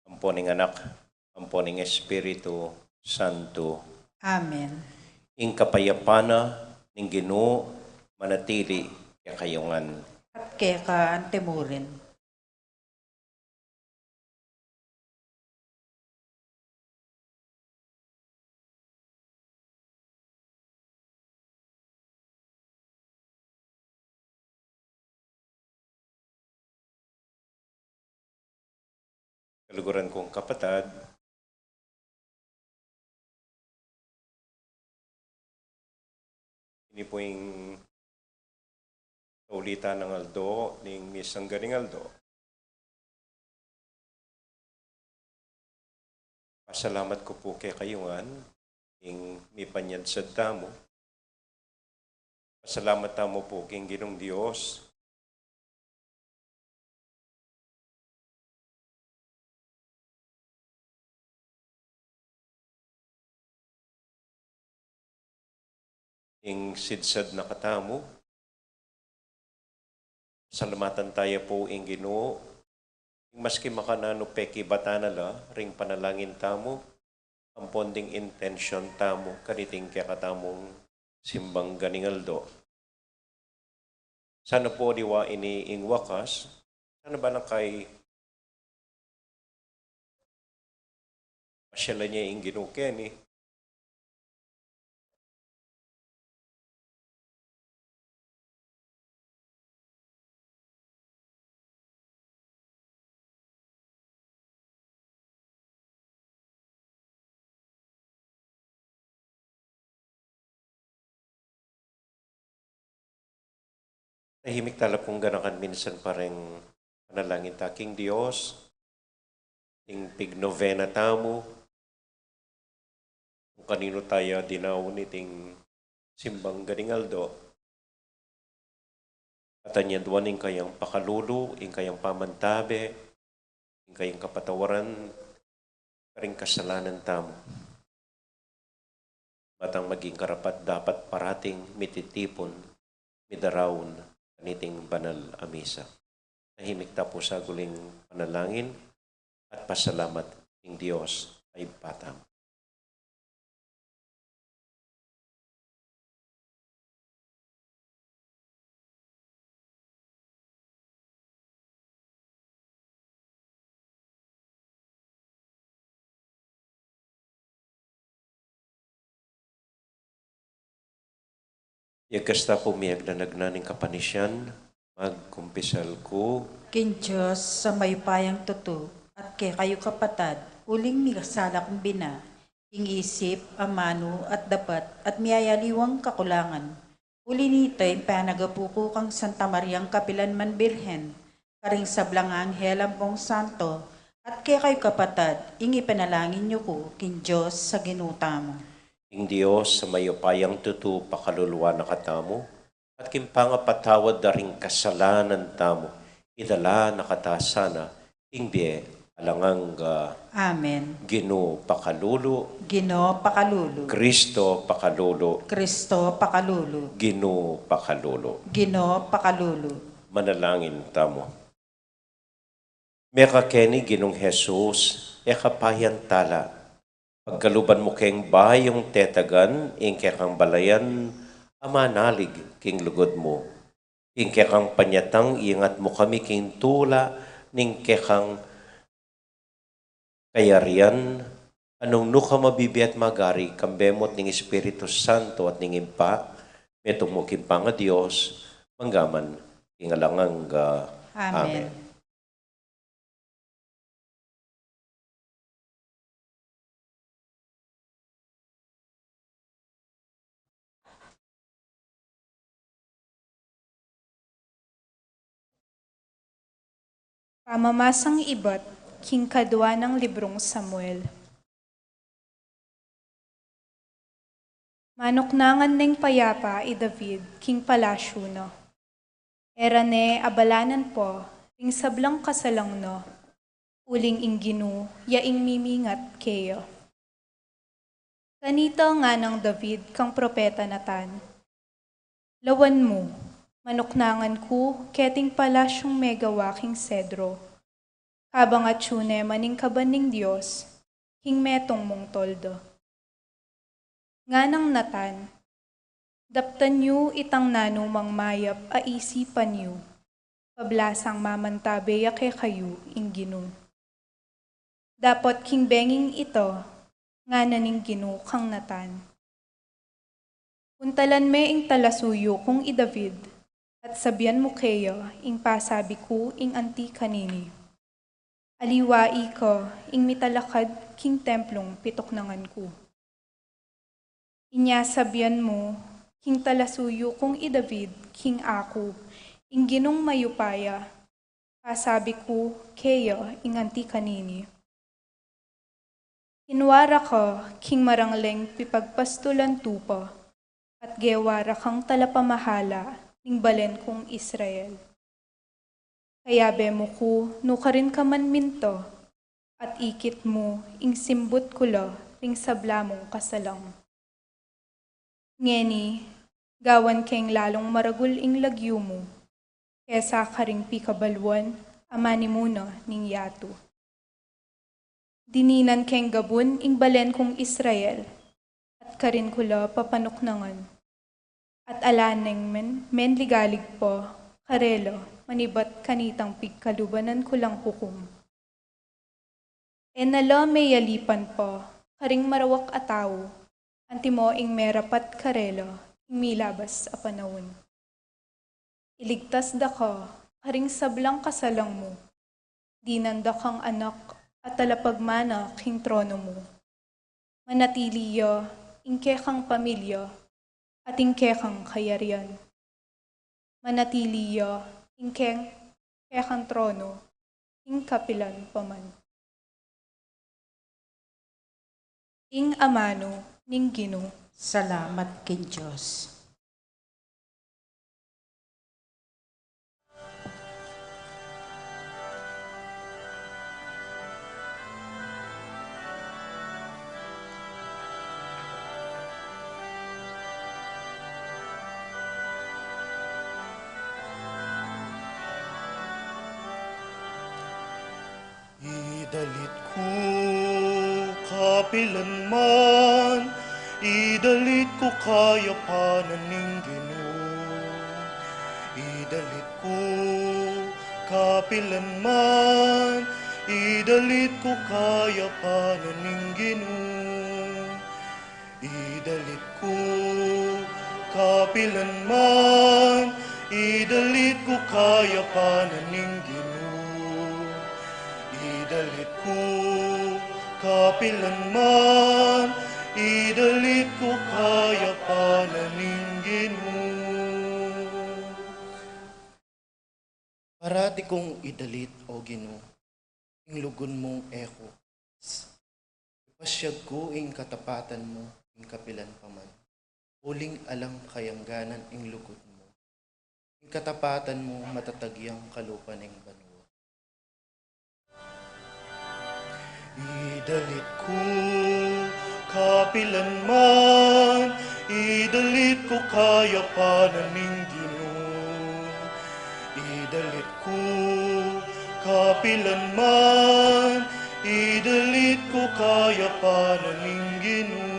amponing anak, amponing Espiritu Santo. Amen. Ing kapayapana ning Ginoo manatili kakayungan. At kaya ka antemurin. Kaluguran kong kapatad, ini po yung ulitan ng Aldo, ng Misang Ganing Aldo. Pasalamat ko po kay kayungan, yung may panyad sa damo. Pasalamat tamo po kay Ginong Diyos. Ing sidsad na katamo. Salamatan tayo po ing Ginoo. Maski makanano peki batanala, ring panalangin tamo, ang ponding intention tamo, kaniting kaya katamong simbang ganingaldo. Sana po diwa ini ing wakas, sana ba na kay pasyala niya ing Ginoo keni, tahimik tala pong ganakan minsan pareng panalangin taking Diyos, ing pignovena tamo, kung kanino tayo dinawon iting simbang ganingaldo, at anyaduan ing kayang pakalulu, ing kayang pamantabe, ing kayang kapatawaran, karing kasalanan tamo. Batang maging karapat dapat parating mititipon, midarawon, kaniting banal a misa. Tahimik tapo sa guling panalangin at pasalamat ng Diyos ay batam. Yagkasta po miyagdanag na ng kapanisyan, magkumpisal ko, King Diyos sa mayupayang tuto, at kay kayo kapatad, uling migasala kong bina, ing isip, amano, at dapat, at miyayaliwang kakulangan. Uli nito yung panagapuko kang Santa Mariang Kapilanman Birhen, karing sablang anghel ang pong santo, at kay kayo kapatad, ing ipanalangin niyo ko, King Diyos sa ginuta mo. ing Diyos sa mayupayang tutu pakaluluwa na katamo, at kimpangapatawad na ring kasalanan tamo, idala na katasana, ing biye alangang Amen. Ginoo pakalulu, Ginoo pakalulu. Kristo pakalulu, Kristo pakalulu. Ginoo pakalulu. Ginoo pakalulu. Manalangin tamo. Meka keni Ginong Jesus, ekapayan tala, pagkaluban mo keng bayong tetagan, ing kekang balayan, amanalig king lugod mo. Ing kekang panyatang, ingat mo kami king tula, ning kekang kayarian, anong nuka mabibi at magari, kambemot ning Espiritu Santo at ning impa, metong mo kimpang nga Diyos, manggaman, ingalangang Amen. Amen. Pamamasang ibat, king kadwa ng librong Samuel. Manuknangan ng payapa i David, king palasyo no. Era ne abalanan po, ing sablang kasalang no. Uling ingginu, yaing mimingat keyo. Kanito nga ng David, kang propeta Natan. Lawan mo, manuknangan ko, keting palasyong megawaking sedro, Habang atsune maning kabaning Diyos, hingmetong mong toldo. Nganang natan, daptan yu itang nanumang mayap a isipan yu, pablasang mamantabe yake kayo ing Ginu. Dapat king benging ito, nga naning Ginu kang natan. Puntalan me ing talasuyo kung i David, at sabian mo kayo ing pasabi ko ing anti kanini. Aliwai ko ing mitalakad king templong pitoknangan ko. Inya sabian mo, king talasuyo kung i David, king ako, ing Ginong mayupaya, pasabi ko kayo ing anti kanini. Hinwara ka, king marangleng pipagpastulan tupa, at gewara kang talapamahala, ning balen kong Israel. Kaya bemo ko, no ka rin ka man minto, at ikit mo, ing simbot kula, ring sablamong kasalang. Ngeni, gawan keng lalong maragul ing lagyo mo, kesa ka ring pikabalwan, amani muna ning yato. Dininan keng gabun ing balen kong Israel, at karin kula papanuknangan. At alaneng men ligalig po, karelo, manibat kanitang pigkalubanan ko lang hukum. Nala may yalipan po, karing marawak ataw, antimo ing merapat karelo, ing milabas a panawon. Iligtas da ka, karing sablang kasalang mo, dinanda kang anak at talapagmana king trono mo. Manatiliyo, ingke kang pamilya, at ingke kang kayarian. Manatiliyo, ingkeng kang trono, ing kapilan paman. Ing amano, ning Gino. Salamat kin Diyos. Idalit ko kapilanman, idalit ko kayapanan ning Ginoo. Idalit ko kapilanman, idalit ko kayapanan ning Ginoo. Idalit ko kapilanman, idalit ko kayapanan ning Ginoo. Idalit ko kapilanman, idalit ko kayapanan ning Ginoo. Parati kong idalit, O Ginoo, ing lugon mong eko. Ipasyag ko ing katapatan mo, ing kapilan paman. Uling alang kayangganan ing lugod mo. Ing katapatan mo matatagyang kalupan ing banwa. Idalit ko kapilanman, idalit ko kayapanan ning Ginoo. Idalit ko kapilanman, idalit ko kayapanan ning Ginoo.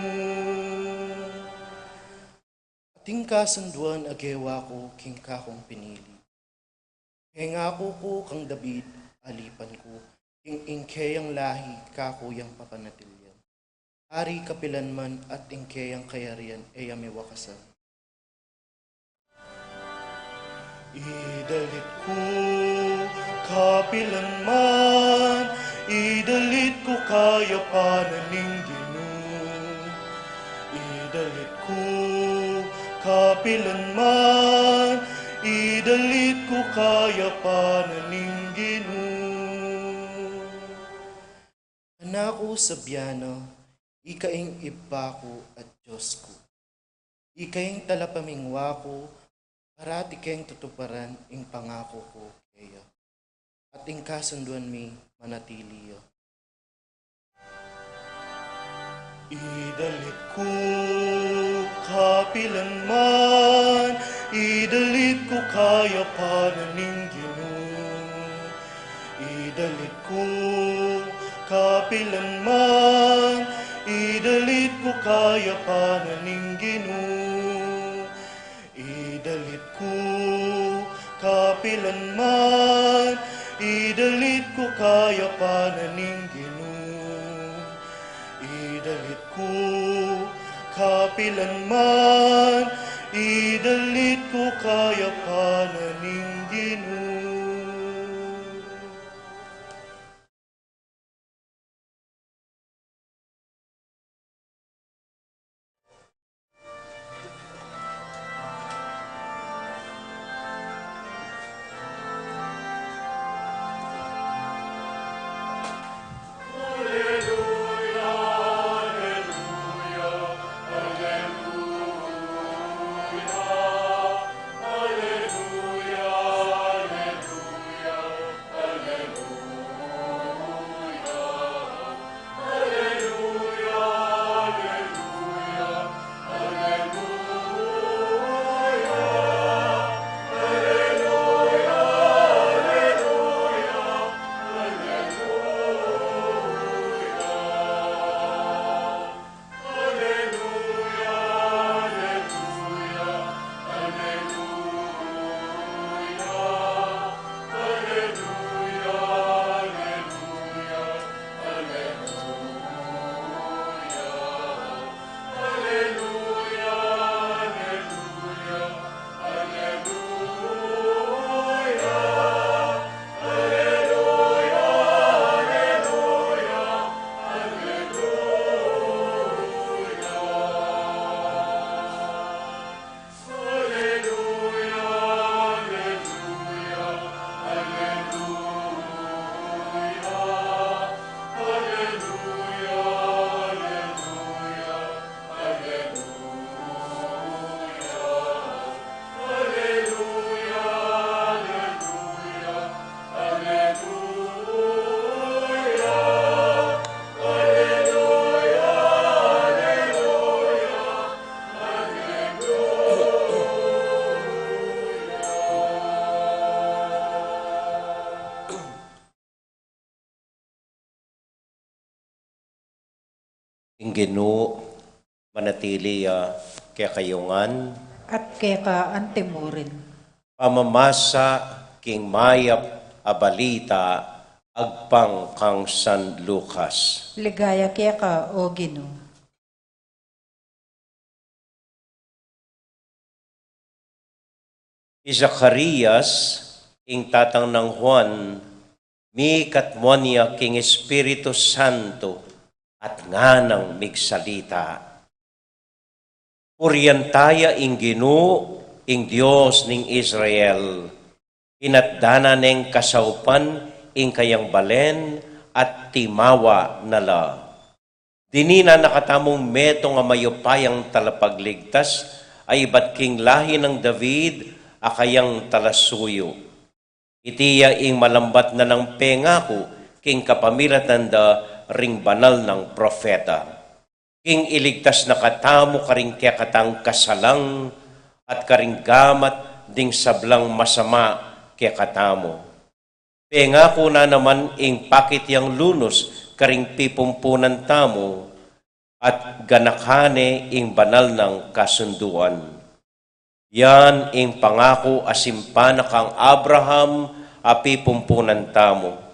Ating kasanduan agewa ko king kakong pinili. Hengako ko kang David, alipan ko, ing ingkeyang lahi kakuyang papanatilyan. Ari kapilanman at ingkeyang kayarian ayami wakasan. Idalit ko kapilanman, idalit ko kayapanan ning Ginoo. Idalit ko kapilanman, idalit ko kayapanan ning Ginoo. Anako sa biyano, ikaing iba ko at Diyos ko. Ikaing talapamingwa ko, parati kayong tutuparan ing pangako ko kaya. At ing kasunduan mi manatiliyo. Idalit ko kapilanman, idalit ko kayapanan ning Ginoo. Idalit ko kapilanman, idalit ko kayapanan Ginoo. Idalit ko kapilanman, idalit ko kayapanan Ginoo. Idalit ko kapilanman, idalit ko kayapanan Ginoo. Ing Ginoo manatili kaya kayungan At kaya antemurin. pamamasa king mayap abalita agpang kang San Lucas. Ligaya kaya ka, O Ginoo. Si Zacarias, ing tatang ng Juan, mi katmonya king Espiritu Santo at nganang migsalita. Puryantaya ing Ginoo, ing Dios ning Israel, inatdana ning kasaupan ing kayang balen at timawa nala. Dinina nakatamong meto nga mayupayang talapagligtas ay iba't king lahi ng David akayang talasuyo. Itiya ing malambat na ng pengako king kapamilatan da ring banal ng propeta. King iligtas na katamo karing kaya katang kasalang at karing gamat ding sablang masama kaya katamo. Pengako na naman ing pakit yang lunos karing pipumpunan tamo at ganakhane ing banal ng kasunduan. Yan ing pangako asimpana kang Abraham api pumpunan tamo.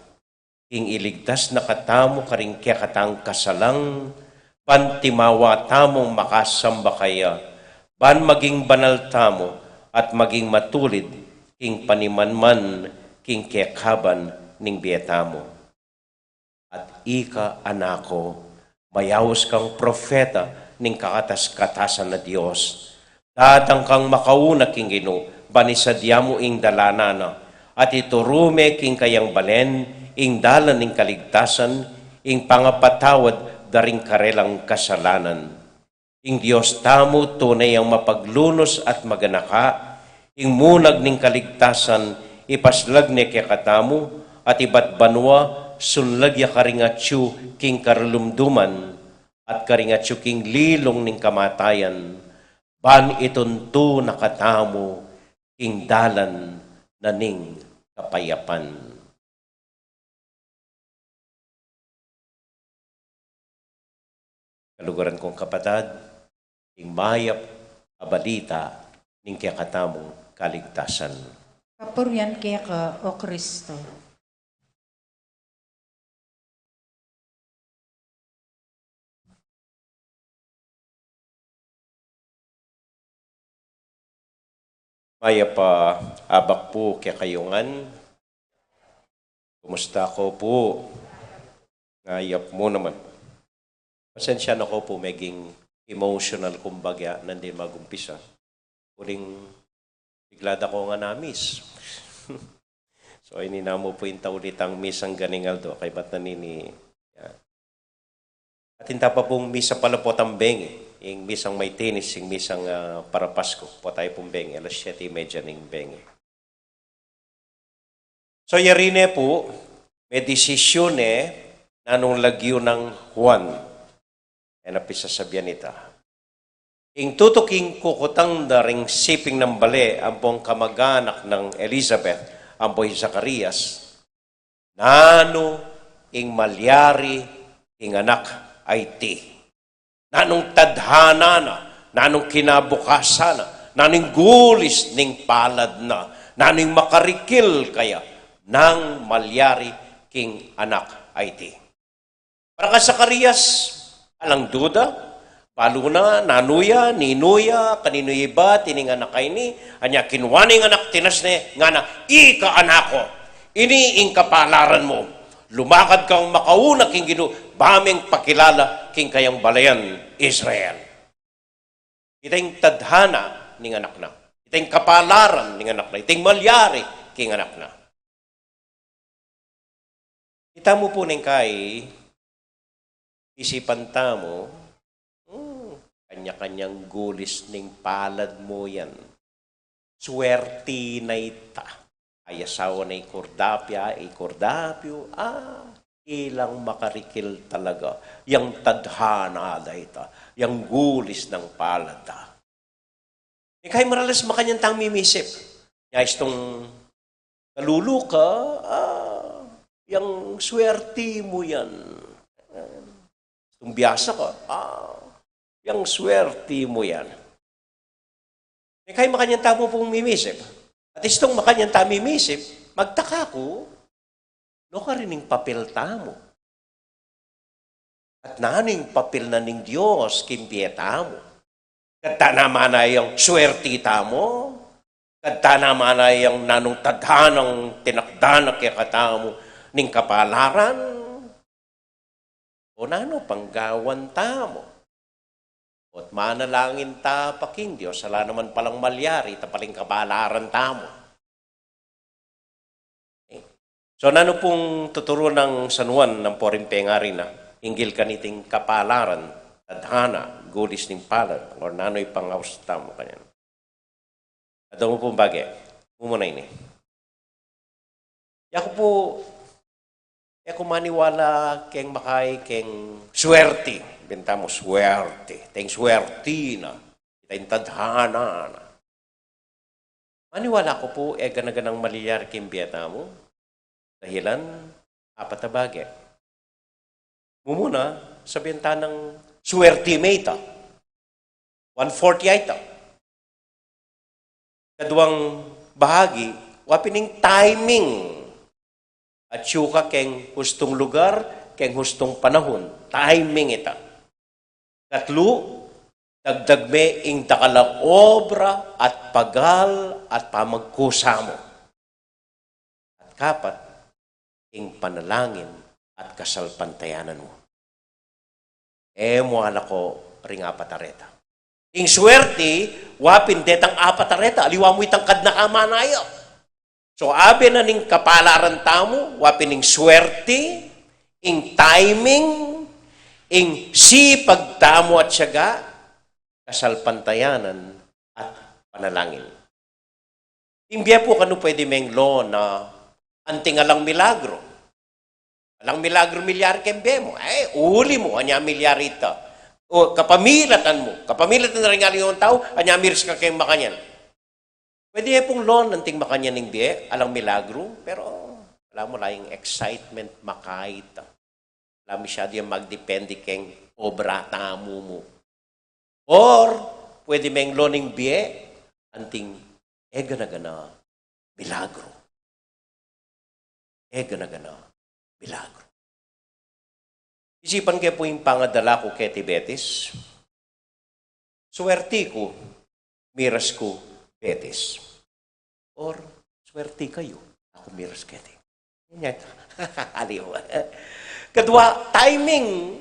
Ing iligtas na katamo karing kaya katang kasalang, pantimawa tamong makasamba kaya, ban maging banal tamo at maging matulid king panimanman king kekaban ning biyatamo. At ika anako, mayawos kang profeta ning kakatas-katasan na Diyos. Datang kang makauna king Ginoo, banisadyamo ing dalanana, at iturume king kayang balen, ing dalan ning kaligtasan, ing pangapatawad daring karelang kasalanan. Ing Diyos tamo tunay ang mapaglunos at maganaka, ing munag ning kaligtasan, ipaslag ni kaya katamo, at iba't banwa, sunlagya karingatsu king karalumduman, at karingatsu king lilong ning kamatayan, ban itunto nakatamo king dalan na ning kapayapan. Kalugaran kong kapatad, ing mayap abalita ning kakatamong kaligtasan. Kapurian kaya ka, O Kristo. Mayap abak po kaya kayungan. Kumusta ko po? Ngayap mo naman. Pasensya na ko po, maging emotional kumbaga, nandun magumpisa. Uling biglada ko nga na-miss. So, inina mo po yung ulit ang miss ang ganingal do. Kay ba't nanini? Yan. At hinta pa pong miss ang pala po tambeng. Yung miss ang may tennis, yung miss ang para Pasko. Po tayo pong beng. Alas 7:30 ng beng. So, yarine po, may desisyon nanong lagyo ng Juan. Yan ang pisasabihan nita. Ing tutuking kukutang daring siping ng bale ang buong kamag-anak ng Elizabeth, ang buhay Zacarias, nano ing malyari ing anak ay ti. Nanong tadhana na, nanong kinabukasan na, nanong gulis ning palad na, nanong makarikil kaya, nang malyari king anak ay ti. Para ka Zacarias, alang duda, palo na, nanuya, ninuya, kanino iba, tining anak ay ni, anya kinwaning anak tinas ne, nga na, ika anako, ini ing kapalaran mo, lumakad kang makauna king ginu, baming pakilala king kayang balayan Israel. Itang tadhana ning anak na, itang kapalaran ning anak na, itang malyari king anak na. Kita mo po ning kay, isipan tamo, kanya-kanyang gulis ning palad mo yan. Swerte na ita. Ay asawa na ikordapya, ikordapyo, ilang makarikil talaga. Yang tadhana da ita. Yang gulis ng palad da. Kaya maralas makanyang tang mimisip. Yais tong kaluluka, yang swerte mo yan. Itong biyasa ka, yung swerte mo yan. Kaya makanyang tamo pong mimisip. At istong makanyang tamo mimisip, magtaka ko, no ka rining papel tamo. At naning papel na ning Diyos, kimpiya tamo. Kata naman na yung swerte tamo, kata naman na yung nanong tadhanang tinakdanak kaya katamo ning kapalaran, o nano panggawan tamo. At manalangin ta paking Diyos, sala naman palang malyari, tapaling kabalaran tamo. Okay. So nano pong tuturo ng San Juan ng Porimpengari na, inggil kaniting kapalaran, tadhana, gulis ning palad, or nano'y pangaws tamo kanyan. At mo pong bagay, muna ini. Yako po, kung maniwala keng makay keng swerte. Benta mo swerte. Teng swerte na. Itang tadhana na. Maniwala ko po, ganaganang maliyar keng biyata mo. Dahilan, apat na bagay. Mumuna, sa benta ng swerte meta. 140 ita. Kaduang bahagi, wapining timing. At syuka keng hustong lugar, keng hustong panahon. Timing ita. Katlo, dagdag me ing dakalang obra at pagal at pamagkusa mo. At kapat, ing panalangin at kasalpantayanan mo. Muhala ko ring apatareta. Ing swerte, wapin detang apatareta, aliwa mo itang kadnakamanayo. So, abe na ning kapalaran tamo, wapin ning swerte, ing timing, ing sipag tamo at syaga, kasalpantayanan at panalangin. Imbiya po kano pwede menglo na anting alang milagro. Alang milagro milyar kembe mo. Uli mo, anya milyar ita. O kapamilatan mo. Kapamilatan na rin nga yung tao, anya mirs ka kayong makanyan. Pwede pong loan nanting makanya ning biye, alang milagro, pero alam mo lang yung excitement makaita. Alam mo siya diyan magdepende keng obra tamo mo. Or, pwede meng loning biye, anting gana-gana, milagro. Gana-gana, milagro. Isipan kayo po yung pangadala ko kay Betis. Swerte ko, miras ko, Betis. Or, swerte kayo, ako miras kete. Aliw. Kadwa, timing.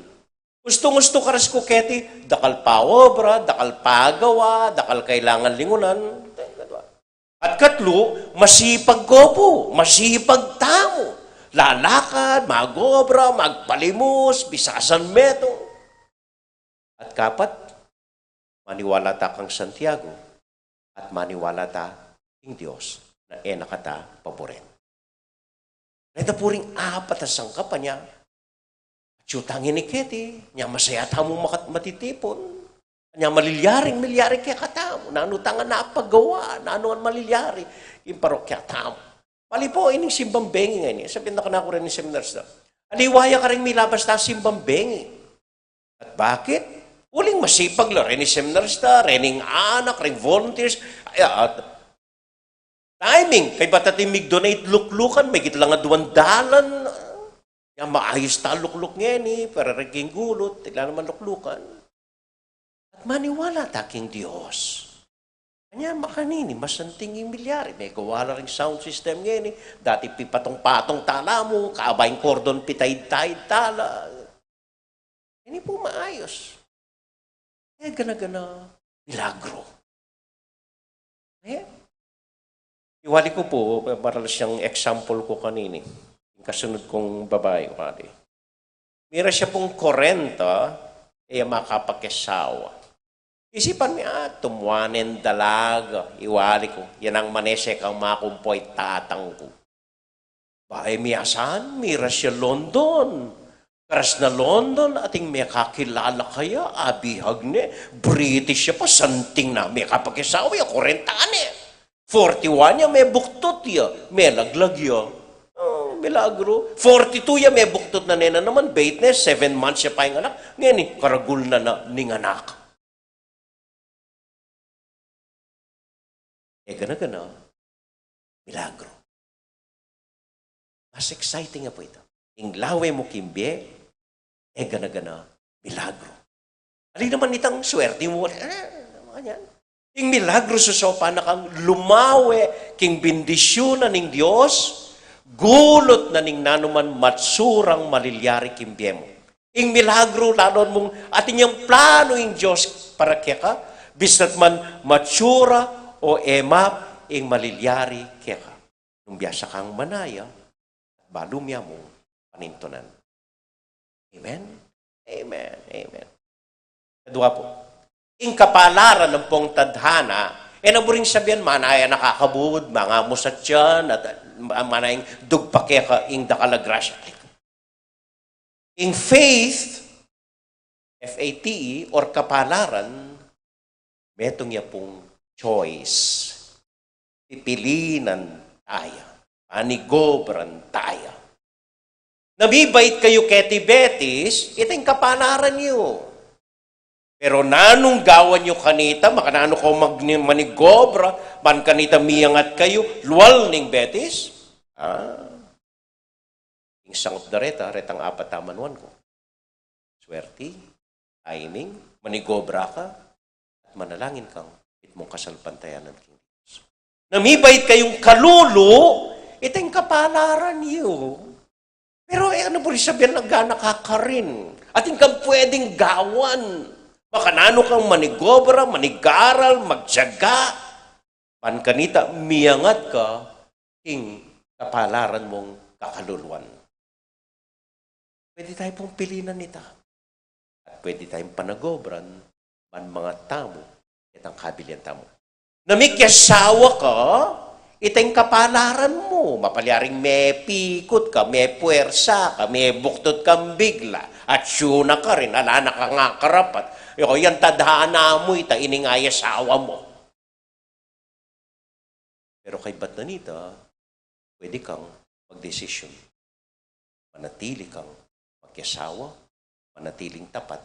Gusto-gusto ka ras ko kete, dakal pa obra, dakal pa gawa, dakal kailangan lingunan. At katlo, masipag gopo, masipag tao. Lalakad, magobra, magpalimos, bisasan meto. At kapat, maniwala ta kang Santiago at maniwala ta king Diyos na nakata paboren. Ito puring apat na sangka pa niya. Tsutangin ni Keti, niya masaya tamo matitipon. Niya milyaring kaya katamo. Nano tangan na paggawa, nano ang malilyari. Yung parokya tamo. Mali po, ining simbang bengi ngayon. Sabihin na ko rin ni seminars na. Aliwaya ka rin milabas na simbang bengi. At bakit? Uling masipag la, rin ni seminars na, rening anak, rin volunteers. Timing, kay batatimig donate luklukan, may kitlang nga duwandalan. Yan, maayos ta lukluk ngayon eh, para rin gulot, tigla naman luklukan. At maniwala taking Diyos. Kanya makanini, masanting yung milyari. May gawa rin sound system ngayon eh. Dati pipatong-patong tala mo, kaabayang cordon pitay-tay tala. Hindi po maayos. Gana-gana, milagro. Iwali ko po, para siyang example ko kanini. Yung kasunod kong babae, wali. Mira siya pong 40, makapakesawa. Isipan mo, tumuanin dalaga, iwali ko. Yan ang manesek ang makumpoy tatang ko. Bae miyasan, mira siya London. Karas na London, ating may kakilala kaya, abihag ne, British siya pa, santing na, may kapakisawa, 40 ane. 41 ya, may buktot ya, may laglag ya. Oh, milagro. 42 ya, may buktot na nena naman, bait na, 7 months siya pa yung anak. Ngayon, karagul na ning anak. Gana-gana, milagro. Mas exciting nga po ito. Yung lawe mo kimbe, gana-gana, milagro. Alin naman itang swerte mo, yan. Yung milagro sa sopa na kang lumawe, king bendisyon na ning Diyos, gulot na ning nanuman matsurang malilyari kimbe mo. Yung milagro, lalo mong atin yung plano yung Diyos para kaya ka, bisat man matsura, o emap ing malilyari keka. Nung biyasa kang manaya, balumya mo panintunan. Amen? Amen. Amen. Kadua po. Ing kapalaran ng pong tadhana, naburing sabihan, manaya nakakabud, mga musat yan, at manayang dugpakeka ing dakalagrasya. Ing faith, F-A-T-E, or kapalaran, metong ya pong choice. Pipilinan tayo. Panigobran tayo. Nabibait kayo keti Betis, itong kapalaran niyo. Pero nanong gawan niyo kanita, makanano ko manigobra, man kanita miyangat kayo, luwal ning Betis? Yung sangot dareta, retang apat tamanuan ko. Swerte, timing, manigobra ka, at manalangin kang mong kasalpantayanan king Diyos. Namibait kayong kalulo, itong kapalaran niyo. Pero ano po rin sabihin, nagganakakarin. At kang pwedeng gawan. Makanano kang manigobra, manigaral, magtyaga. Pankanita, miyangat ka, king kapalaran mong kakaluluan. Pwede tayo pong pilinan nita. At pwede tayong panagobran, man mga tamo, itang kabilian tamo. Namikyasawa ka, itang kapalaran mo. Mapalyaring may pikot ka, may puwersa ka, may buktot kang bigla. At syuna ka rin, alana ka nga karapat. Yan tadhana mo, ita iningayasawa mo. Pero kay Batnanita, pwede kang magdesisyon. Manatili kang magkyasawa, manatiling tapat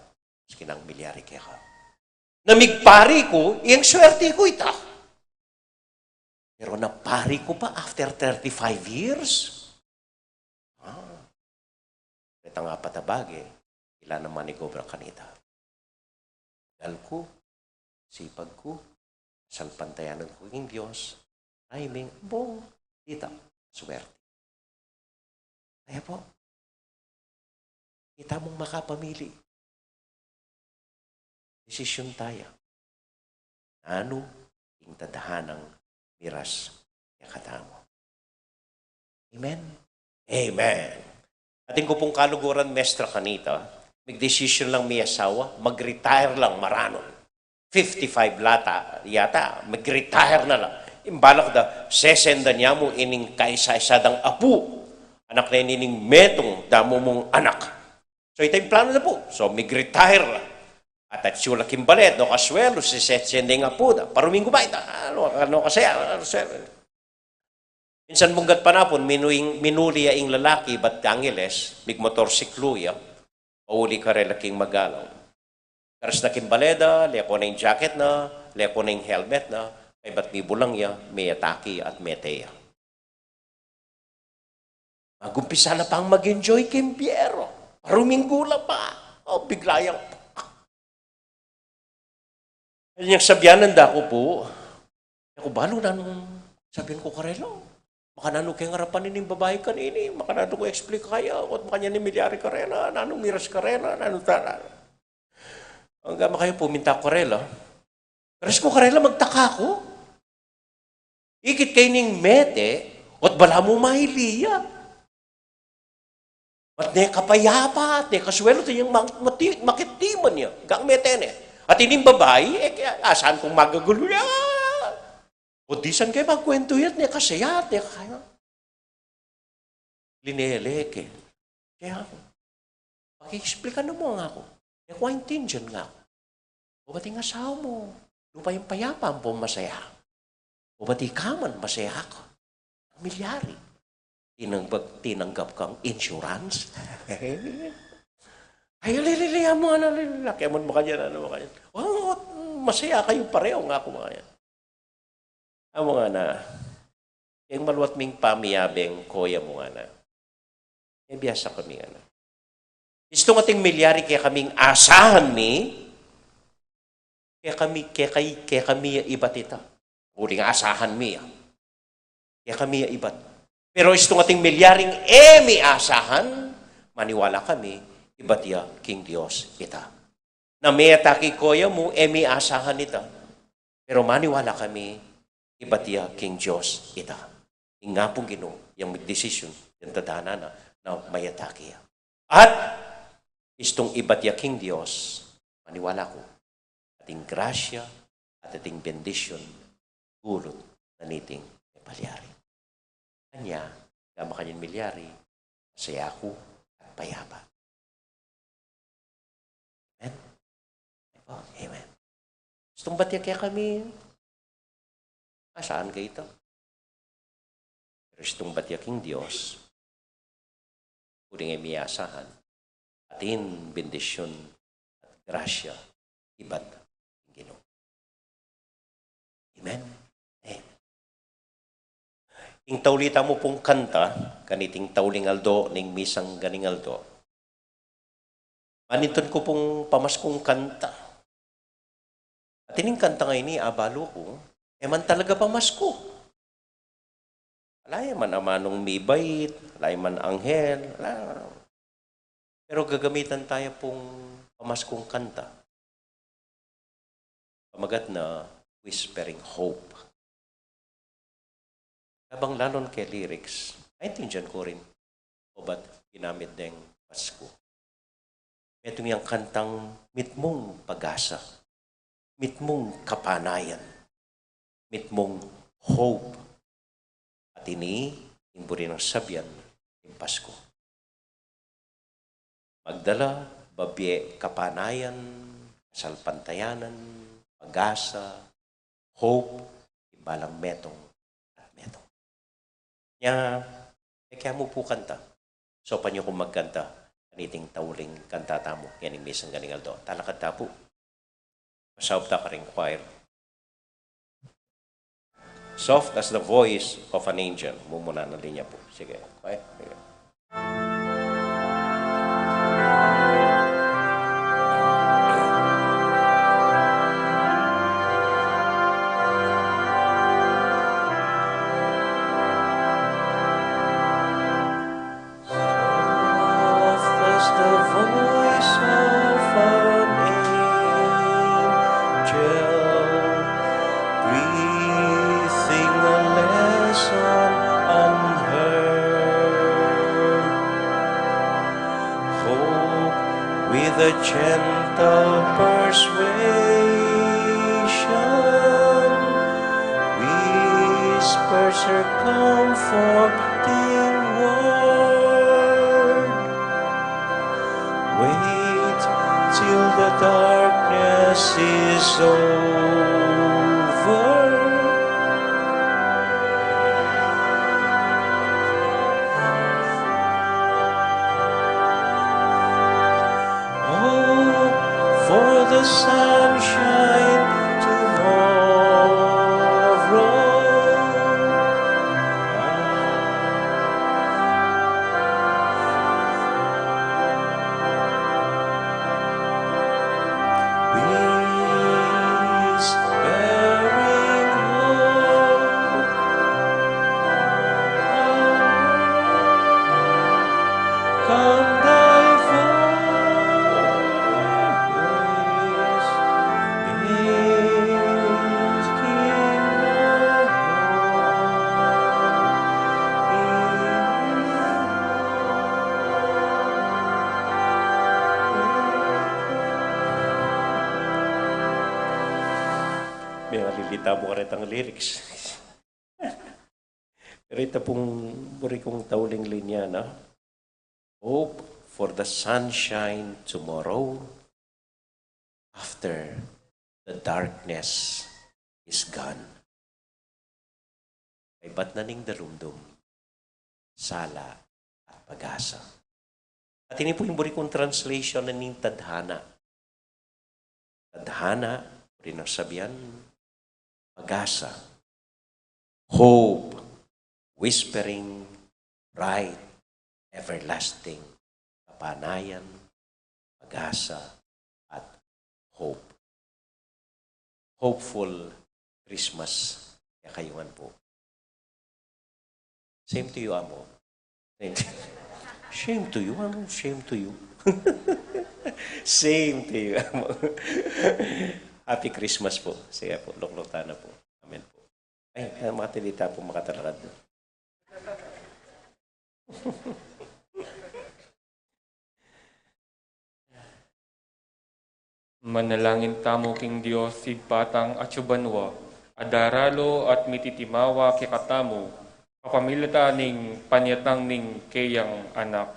Skinang milyari kaya ka. Namigpari ko, iyang swerte ko ita. Pero napari ko pa after 35 years. Ito nga patabagi, ilan naman ni Gobra kanita. Dal ko, sipag ko, salpantayanan ko yung Diyos, timing, bong, dita, swerte. Kaya po, kita mong makapamili. Desisyon tayo. Ano yung tadahanang miras kaya katamo. Amen? Amen. Ating ko pong kaluguran, Mestra kanita, mag-decision lang may asawa, mag-retire lang maranon. 55 yata, mag-retire na lang. Imbalak da, sesenda niya mo ining kaisa-isadang apu. Anak na ining metong damo mong anak. So ito yung plano na po. So mag-retire lang. At sula kimbalet, no kaswelo, si sesenda nga po da. Paruming gumay, ano kasaya. Minsan munggat panapon, minuli ing lalaki, ba't angeles, mig motorsiklo ya, pauli ka rin laking magalaw. Karas na kimbaleda, leko na yung jacket na, leko na yung helmet na, ay ba't may bulang ya, may atake at meteya. Magumpisa na pang mag-enjoy kimpiero. Paruming gula pa. O, biglayang. Yung sabyanan da ko po, ako balo na nung sabihin ko karelo. Makanano kaya ngarapan nining babae kanini, makanano ko explain kaya, at makanya ni milyari karela, nanong miras karela, nanong tala. Hanggang makayo puminta karela. Karas ko karela, magtaka ko. Ikit kay ning mete, at bala mo mahiliya. At ne kapayapa, at ne kaswelo, ito yung makitiman niya, gang mete ne. At ining babae, asan kong magagulo niya? O disan kayo magkwento yan, ne kasayat, ne kaya. Lineleke. Kaya ako, pag-explican mo nga ako. Ne kuwaintindihan nga ako. O ba't yung asawa mo? Lupa yung payapang po masaya. O ba't ikaman masaya ako? Milyari. Tinanggap kang insurance. Ay, liliya mo, laki mo kanya, ano mo kanya. Oh, masaya kayo pareho nga ako mga yan. Amo nga na, yung maluwat ming pamiyabeng koya mo nga na. Eh, biyasa kami nga na. Gusto nga ting milyari kaya kaming asahan mi, kaya kami ibat ita. Uli nga asahan mi. Kaya kami ibat. Pero gusto nga ting milyaring mi asahan, maniwala kami, ibat ya King Diyos ita. Na may atake koya mo, mi asahan ita. Pero maniwala kami, ibat ya King Diyos ita. Nga pong yung decision, yung tadhana na may atake ya. At istong ibat ya King Diyos, maniwala ko, ating grasya at ating bendisyon, gulot na niting palyari. Kanya, gama kanyang milyari, masaya ko at payapa. Amen? Amen. Gustong batya kaya kami, saan kayo ito? Pero gustong batya king Diyos, kuling imiyasahan, atin bendisyon at grasya, ibat ang Ginoo. Amen? Amen. Ing taulita mo pong kanta, kaniting tauling aldo, ning misang ganing aldo. Maniton ko pong pamaskong kanta. At ining kanta ngayon ni abalo ko, man talaga pamasko. Alay man amanong may bait, alay man anghel, alay. Pero gagamitan tayo pong pamaskong kanta. Pamagat na Whispering Hope. Habang lalon kay lyrics, naintindihan ko rin o ba't ginamit ng Pasko. Itong yung kantang mitmong pag-asa, mitmong kapanayan, mitmong hope. At ini, yung buri ng sabyan, yung Pasko. Magdala, babye, kapanayan, salpantayanan, pag-asa, hope, ibalang metong at metong. Kaya mo po kanta. So, panyo kung magkanta. kaniting tauling kantata mo, yaning misang ganingal do. Talakad ta po. Masaub ta ka rin choir. Soft as the voice of an angel. Mumuna na linya po. Sige, choir. Sige. Soft as the voice of an angel, breathing a lesson unheard. Hope with a gentle persuasion whispers her comforting word. Wait till the darkness is over. Oh, for the sunshine tomorrow. Whispering hope, come thy voice, making may malilita mo ka rin ang lyrics. Pero ito pong buri kong tauling linya na. Hope for the sunshine tomorrow after the darkness is gone. Ay ba't naning dalumdum, sala at pag-asa. At ini po yung buri kong translation na ning tadhana. Tadhana, rin ang sabihan, pag-asa, hope, whispering, bright, everlasting, kapanayan, pag-asa, at hope. Hopeful Christmas. Kaya kayuhan po. Same to you, amo. Shame to you, amo. Shame to you. Same to you, amo. Happy Christmas po. Sige po, luklukta na po. Amen po. Ay, mga tilita po makatalakad. Manalangin tamo king Dios sigpatang at subanwa, adaralo at mititimawa kikatamo, kapamilata ning panyatang ning kayang anak,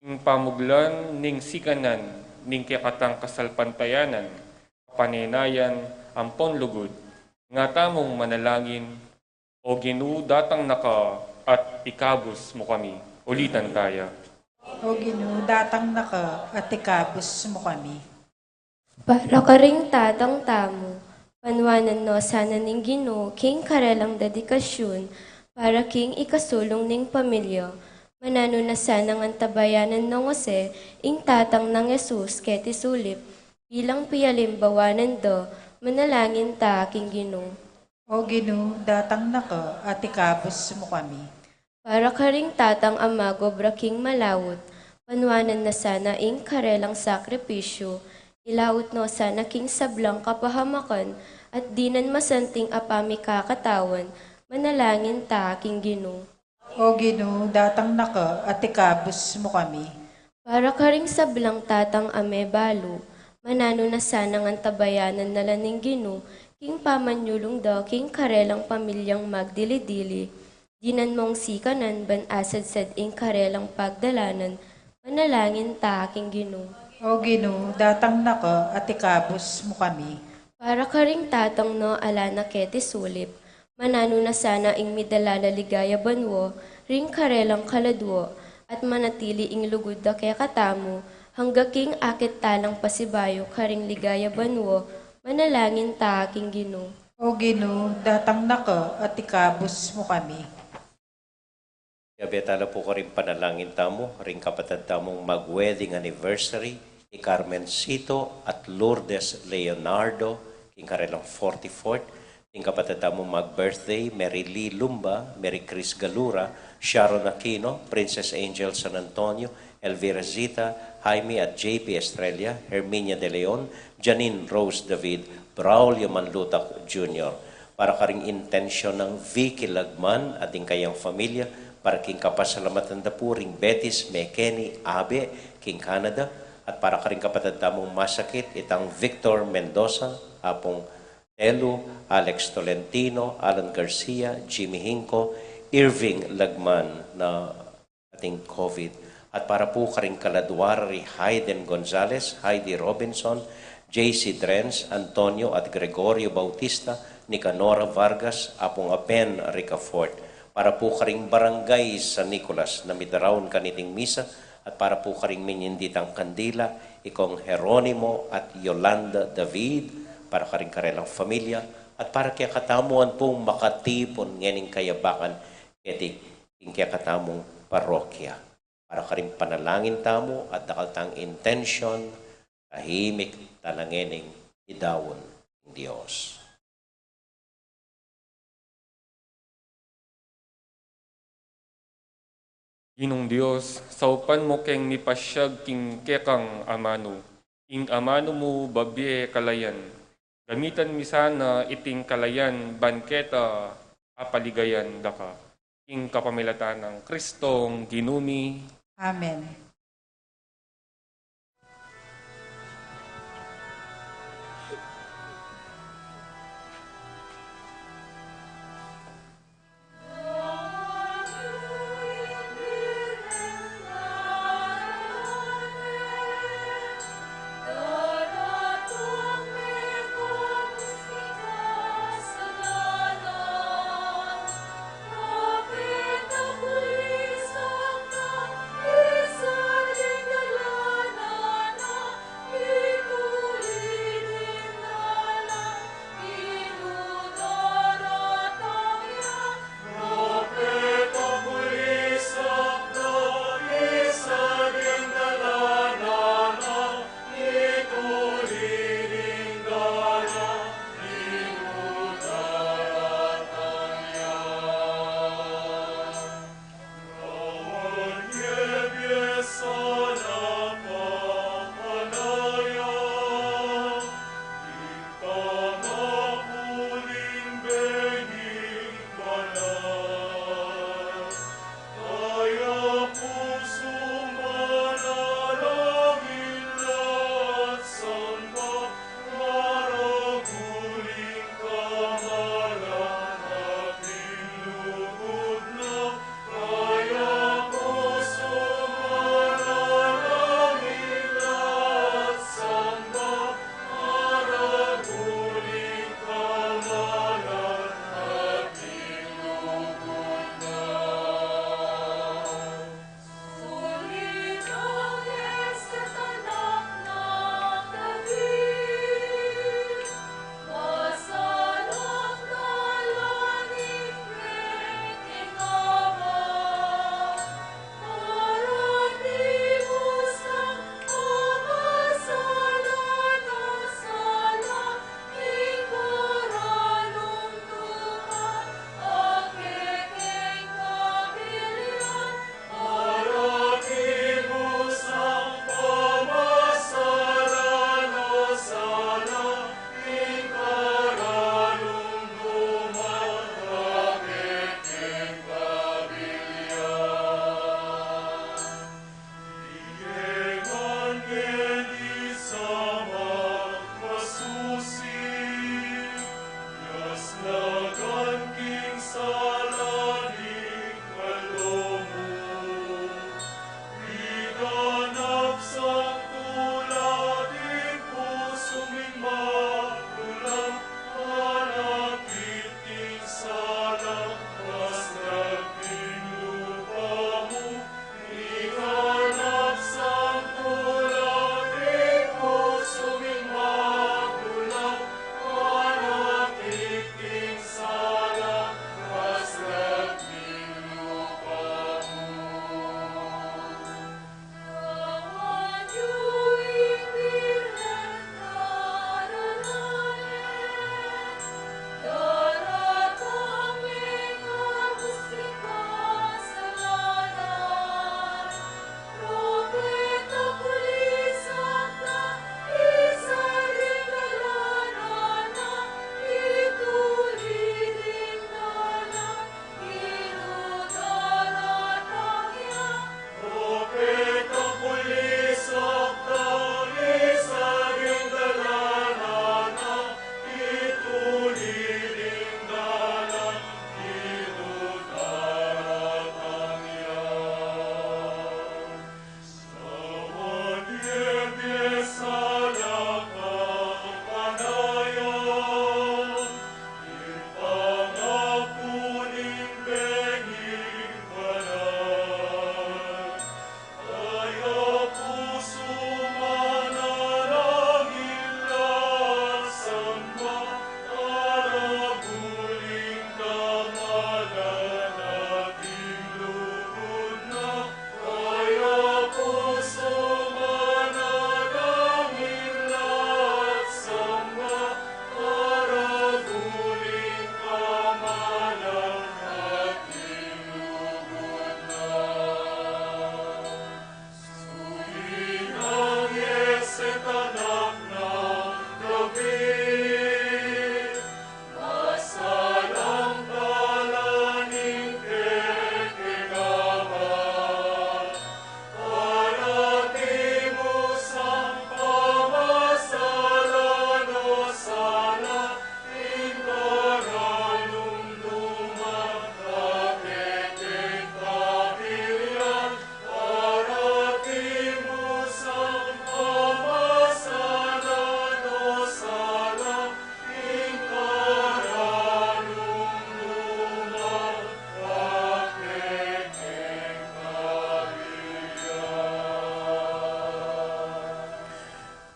ing pamuglan ning sikanan, ning kikatang kasalpantayanan, paninayan, ampon lugod, nga tamong manalangin, o Ginoo datang naka at ikabus mo kami, ulitan kaya. O Ginoo, datang naka at ikabos mo kami. Para karing tatang tamo, panwanan no sana ning Ginoo, king karelang dedikasyon, para king ikasulong ning pamilya, manano na sanang antabayanan ng Jose, ing tatang ng Jesus keti sulip, bilang piyalimbawanan do, manalangin ta king Ginoo. O Ginoo, datang naka at ikabos mo kami. Para karing tatang amago braking malawot, panwanan na sana ing karelang sakripisyo, ilaut no sana king sablang kapahamakan, at dinan masanting apami kakatawan, manalangin ta king Ginoo. O Ginoo, datang naka at ikabos mo kami. Para karing sablang tatang ame balo, manano na sanang antabayanan na laning Ginoo, king pamanyulong daw king karelang pamilyang magdili-dili, dinan mong sikanan ban asad sad ing karelang pagdalanan, manalangin ta king Ginoo. O Ginoo, datang naka at ikabos mo kami. Para karing tatang no alana keti sulip, manano na sana ing midalala ligaya banwo, ring karelang kaladwo, at manatili ing lugod da kaya katamo, hangga king akit talang pasibayo karing ligaya banwo, manalangin ta aking Ginoo. O Ginoo, datang na ka at ikabus mo kami. Yabetala po ko rin panalangin tamo, ring kapatid tamong mag-wedding anniversary, ni Carmencito at Lourdes Leonardo, king karelang 44th, king kapatid tamong mag-birthday, Mary Lee Lumba, Mary Chris Galura, Sharon Aquino, Princess Angel San Antonio, Elvira Zita, Jaime at JP Estrella, Herminia De Leon, Janine Rose David, Braulio Manlutak Jr. Para karing intensyon ng Vicky Lagman at din kayang familia, para king kapasalamatan da puring Betis Mekeni Abe, king Canada, at para karing kapatid tamong masakit, itang Victor Mendoza, Apong Telu, Alex Tolentino, Alan Garcia, Jimmy Hinco, Irving Lagman na ating COVID. At para po karing kaladwari Hayden Gonzalez, Heidi Robinson, JC Drens, Antonio at Gregorio Bautista, Nicanora Vargas, Apong Apen Ricafort. Para po karing barangay San Nicolas na midaraon kaniting misa, at para po karing minyinditang kandila, ikong Jeronimo at Yolanda David, para karing karelang familia, at para kaya katamuan pong makatipon nganing kayabakan, kaya kaya katamong parokya. Para karing panalangin tamo at dakaltang intensyon, tahimik talangening idawon ng Diyos. Ginong Dios, saupan mo keng nipasyag king kekang amano. Ing amano mo babye kalayan. Gamitan mi sana iting kalayan banketa apaligayan daka. Ing kapamilatan ng Kristong ginumi. Amen.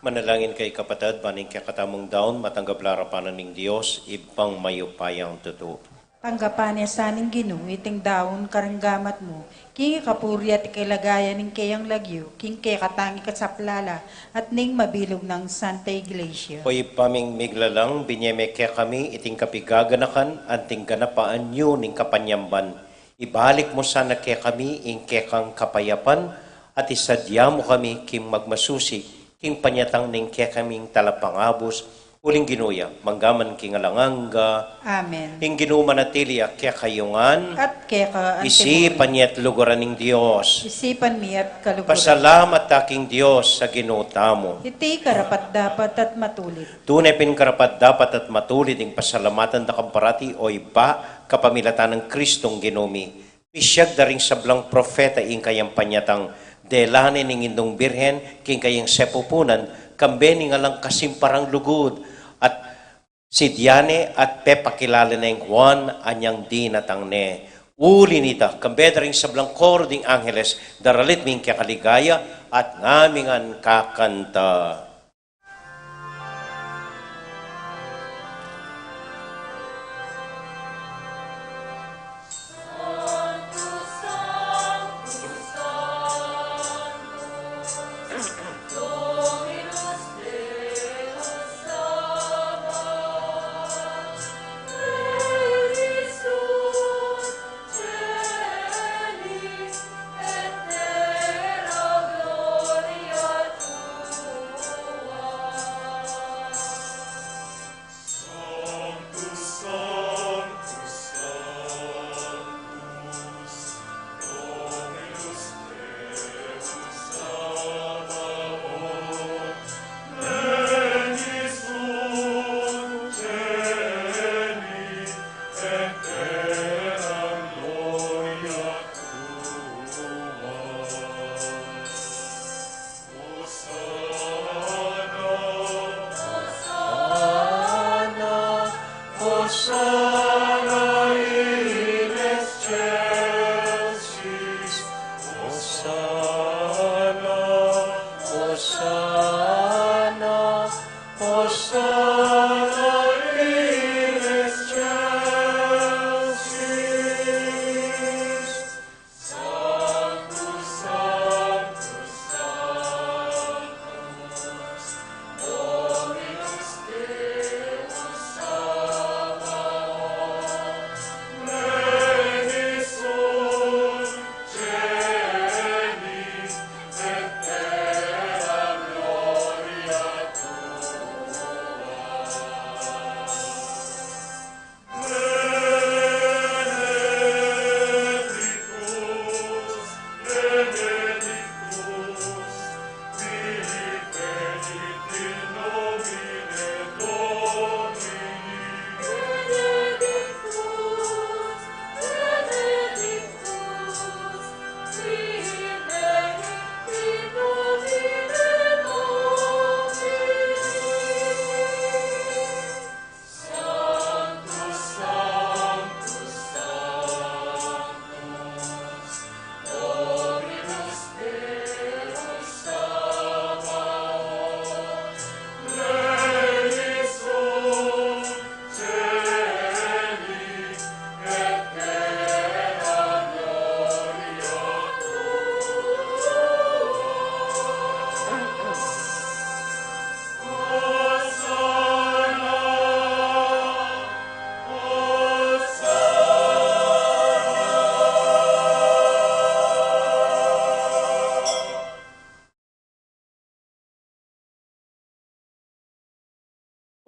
Manalangin kay kapatid, baning kay katamong daon, matanggap larapanan ng Diyos, ibang mayupayang totoo. Tanggapan niya saning Ginoo iting daon karanggamat mo, king kapuri at ikilagayan ng kayang lagyo, king kay katangi kasaplala, at ning mabilog ng Santa Iglesia. Hoy paming miglalang, binyeme kay kami, iting kapigaganakan, anting ganapaan nyo ning kapanyamban. Ibalik mo sana kay kami, ing kay kang kapayapan, at isadya mo kami, king magmasusi, king panyatang ning kay kaming talapangabos, uling ginuya, manggaman king alanganga, Amen. ing ginumanatilia kay kayungan, At kaya ka isipan niya't lugaran ng Diyos. isipan mi at kaluguran. Pasalamat aking Diyos sa ginuta mo. Iti karapat dapat at matulit. Tunay pinkarapat dapat at matulit ang pasalamatan da kamparati o iba kapamilatan ng Kristong ginumi. Pisyag da ring sablang profeta ing kayang panyatang delanin ng indong birhen king kayang sepupunan kambe ning alang kasimparang lugod at si Diane at pepakilala na yung Juan anyang di natang ne. Uli nita, kambe da ring sablang koro ding angeles daralit ming kakaligaya at ngamingan kakanta.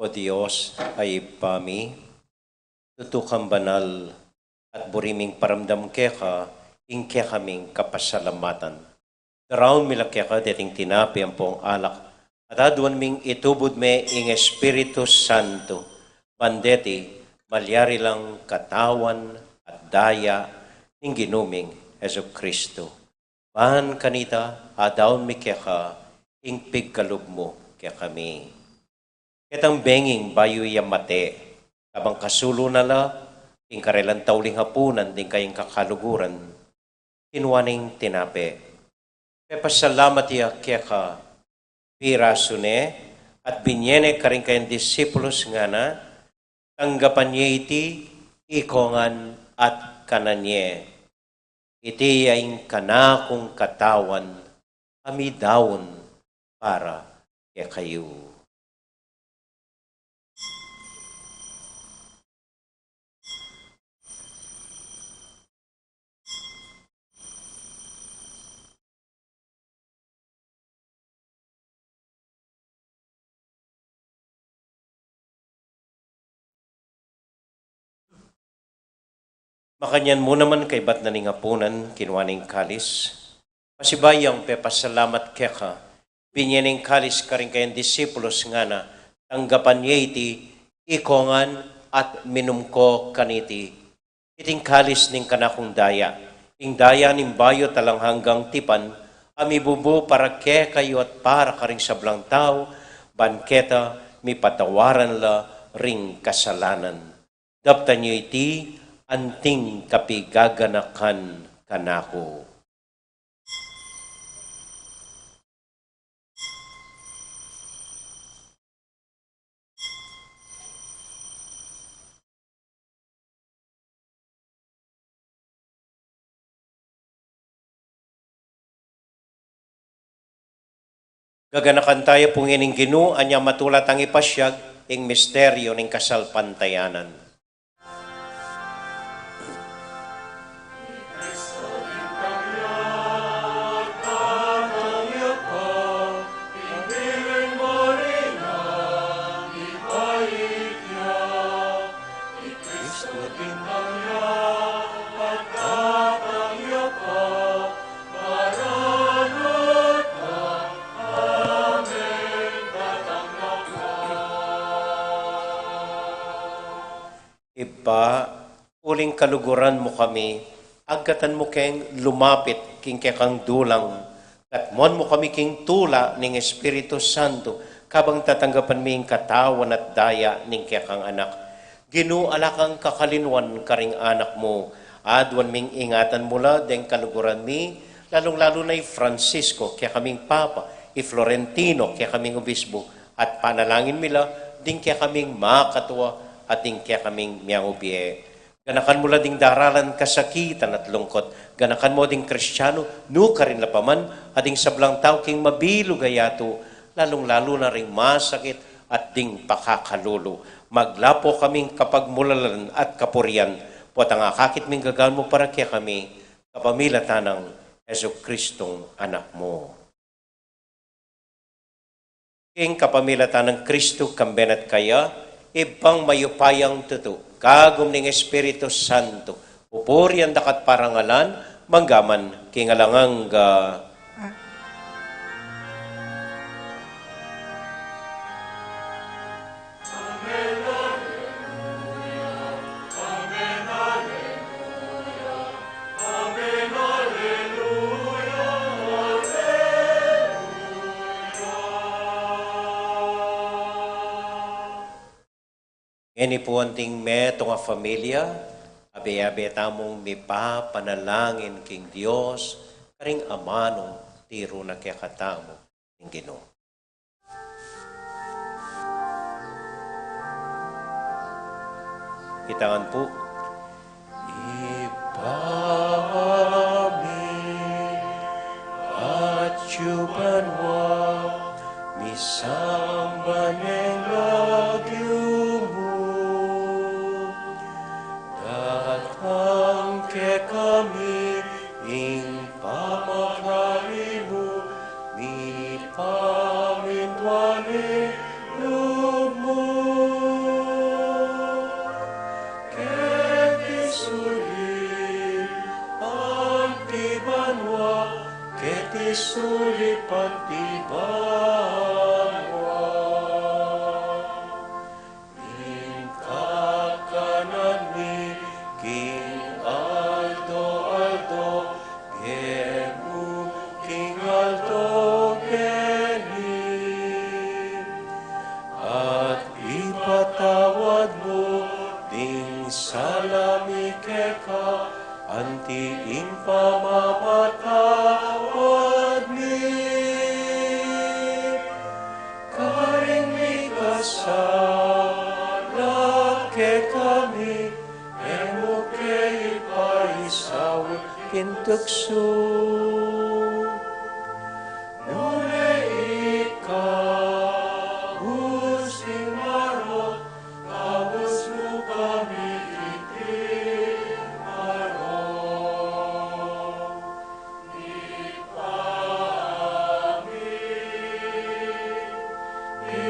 O Diyos ay pami, tutukang banal at buriming paramdam keka, ingke kaming kapasalamatan. Daraon mila keka deting tinapi ang pong alak, at aduan ming itubod me ing Espiritu Santo, bandeti, malyari lang katawan at daya ing ginuming Heso Kristo. Pan kanita, adaon mi keka, ing pigkalub mo kaya kami. Ketang benging bayo yung mate, tabang kasulo nala, ing karelan tauling hapunan, din kayong kakaluguran, kinuwaning tinape. Kaya pasalamat iya kaya ka, pirasune, at binyene karing kayong disipulos nga na, tanggapan niya iti, ikongan at kananye. Iti yaing kana kong katawan, amidawon para kayo. Makanyan mo naman kay bat na ning hapunan, kinuwaning kalis. Pasibayang pepasalamat keka, binyaning kalis ka rin kayang disipulos nga na, tanggapan niya iti, ikongan at minumko kaniti. Iting kalis ning kanakong daya, ing daya ning bayo talang hanggang tipan, amibubo para ke kayo at para ka rin sablang tao, banketa, mi patawaran la ring kasalanan. Daptan niyo iti, anting kapigaganakan kanako. Gaganakan tayo pong ining Ginoo anya matulat ang ipasyag ing misteryo ning kasalpantayanan. Iba, uling kaluguran mo kami, agatan mo keng lumapit king kekang dulang, katmon mo kami king tula ning Espiritu Santo, kabang tatanggapan mi ing katawan at daya ning kekang anak. Ginoo alakang kakalinwan karing anak mo, adwan ming ingatan mula deng kaluguran mi, lalong-lalo na Francisco, kaya kaming Papa, Florentino, kaya kaming Obispo, at panalangin mila, ding kaya kaming makatuwa, ating kaya kaming miyang ubie. Ganakan mo ding daralan kasakitan at lungkot. Ganakan mo ding Kristiyano, no ka rin lapaman, ading sablang tao king mabilo gayato, lalong-lalo na ring masakit at ding pakakalulo. Maglapo kaming kapagmulalan at kapurian, po at ang akakit ming gagawin mo para kaya kami, kapamilatan ng Yesu Kristong anak mo. King kapamilatan ng Kristo, kambenat kaya, ibang mayupayang tuto, kagum ning Espiritu Santo, upurian dakat parangalan, manggaman, kingalangang Ini po anting meto nga familia, abe-abe tamong mipa panalangin king Dios, karing amanong tiro na kaya katamo ng Ginoo. Kitangan po, Ipami at yubanwa, misamban ng lagyo kami ing pamagharimu, mi pamintwani lumo. Ketisuli pantibanwa, ketisuli pantibanwa. Ing kakanan mi king tawad mo ding salami keka anti ing pamamatawad mi kintukso. Nunay ikaw, husing marot, tapos mo kami itinmarot. Di pami, di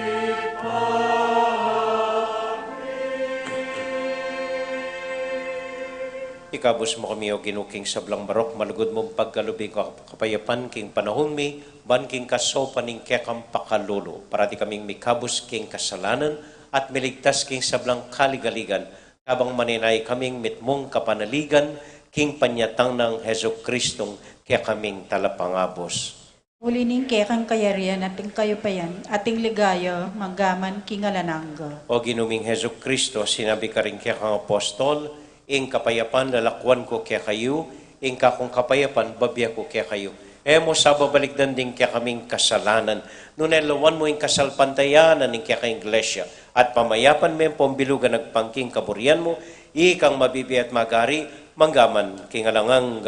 Ikabos mo kami o ginuking sablang barok, malugod mong pagkalubing kapayapan king panahon mi, ban king kasopan ning kekam pakalolo, para di kaming mikabos king kasalanan at miligtas king sablang kaligaligan, habang maninay kaming mitmong kapanaligan, king panyatang ng Heso Kristong kaya kaming talapangabos. Ulining kekang kayarian ating kayo pa yan, ating ligaya, manggaman kingalanangga. O ginuming Heso Kristo, sinabi ka rin kaya kang apostol, ing kapayapan lalakwan ko kaya kayo, ing kakong kapayapan babya ko kaya kayo. Emo sa babalikdan din kaya kaming kasalanan. Nunelawan mo ing kasalpantayanan ing kaya kang iglesia. At pamayapan mo yung pambilugan nagpangking kaburian mo, ikang mabibi at magari, manggaman kingalangang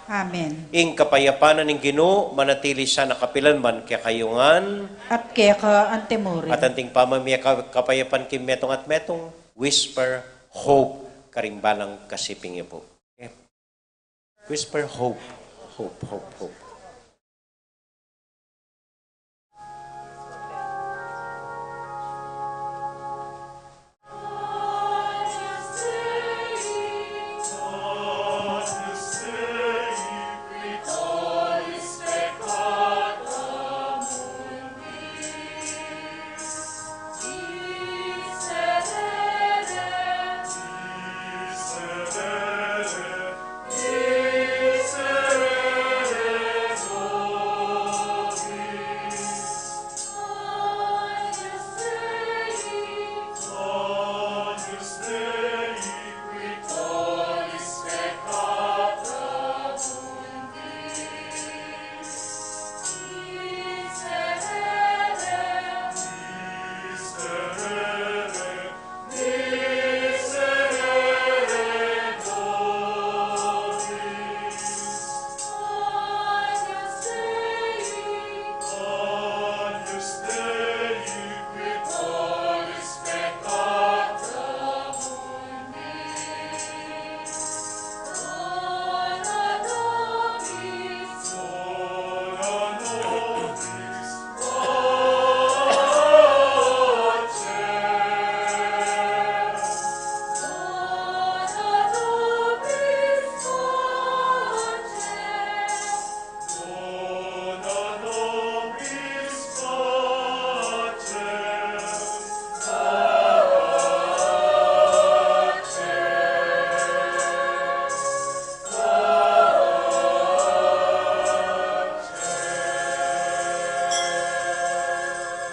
Amen. ing kapayapanan ng Ginoo manatili sa nakapilan man kaya kayungan At keka antemuri. at anting pamamaya kapayapan kim metong at metong whisper hope karimbalang kasiping po. Okay. Whisper hope. Hope, hope, hope.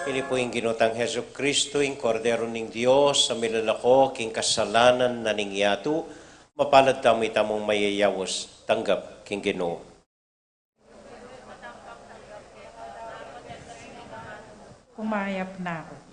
Ini po yung ginutang Heso Kristo, yung kordero ng Diyos, sa milalako, king kasalanan na ningyato, mapalad tamo'y tamong mayayawos, tanggap king Ginoo. Umayap na ako.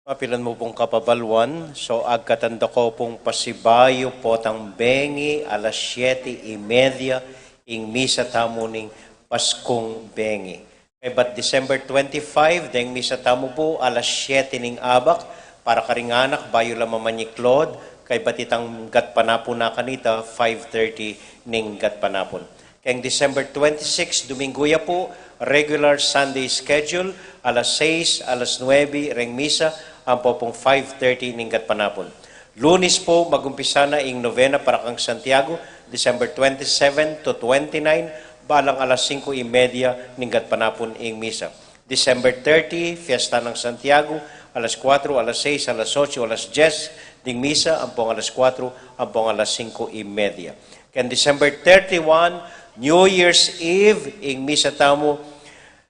Mapilan mo pong kapabalwan, so agkatanda ko pong pasibayo po tang bengi alas 7:30 ing misa tamo ning Paskong bengi. Kay bat December 25, deng misa tamo po alas 7 ning abak, para karinganak bayo lamaman ni Claude, kay batitang gatpanapon na kanita 5:30 ning gatpanapon. Kay December 26, Dominguya po, regular Sunday schedule, alas 6, alas 9, reng misa, ang po pong 5:30 ning gatpanapon. Lunes po, magumpisa na ing novena para kang Santiago, December 27 to 29, balang alas 5:30 ning gatpanapon ing misa. December 30, fiesta ng Santiago, alas 4, alas 6, alas 8, alas 10, ding misa, ang pong alas 4, ang pong alas 5:30. Kaya December 31, New Year's Eve, ing misa tamo,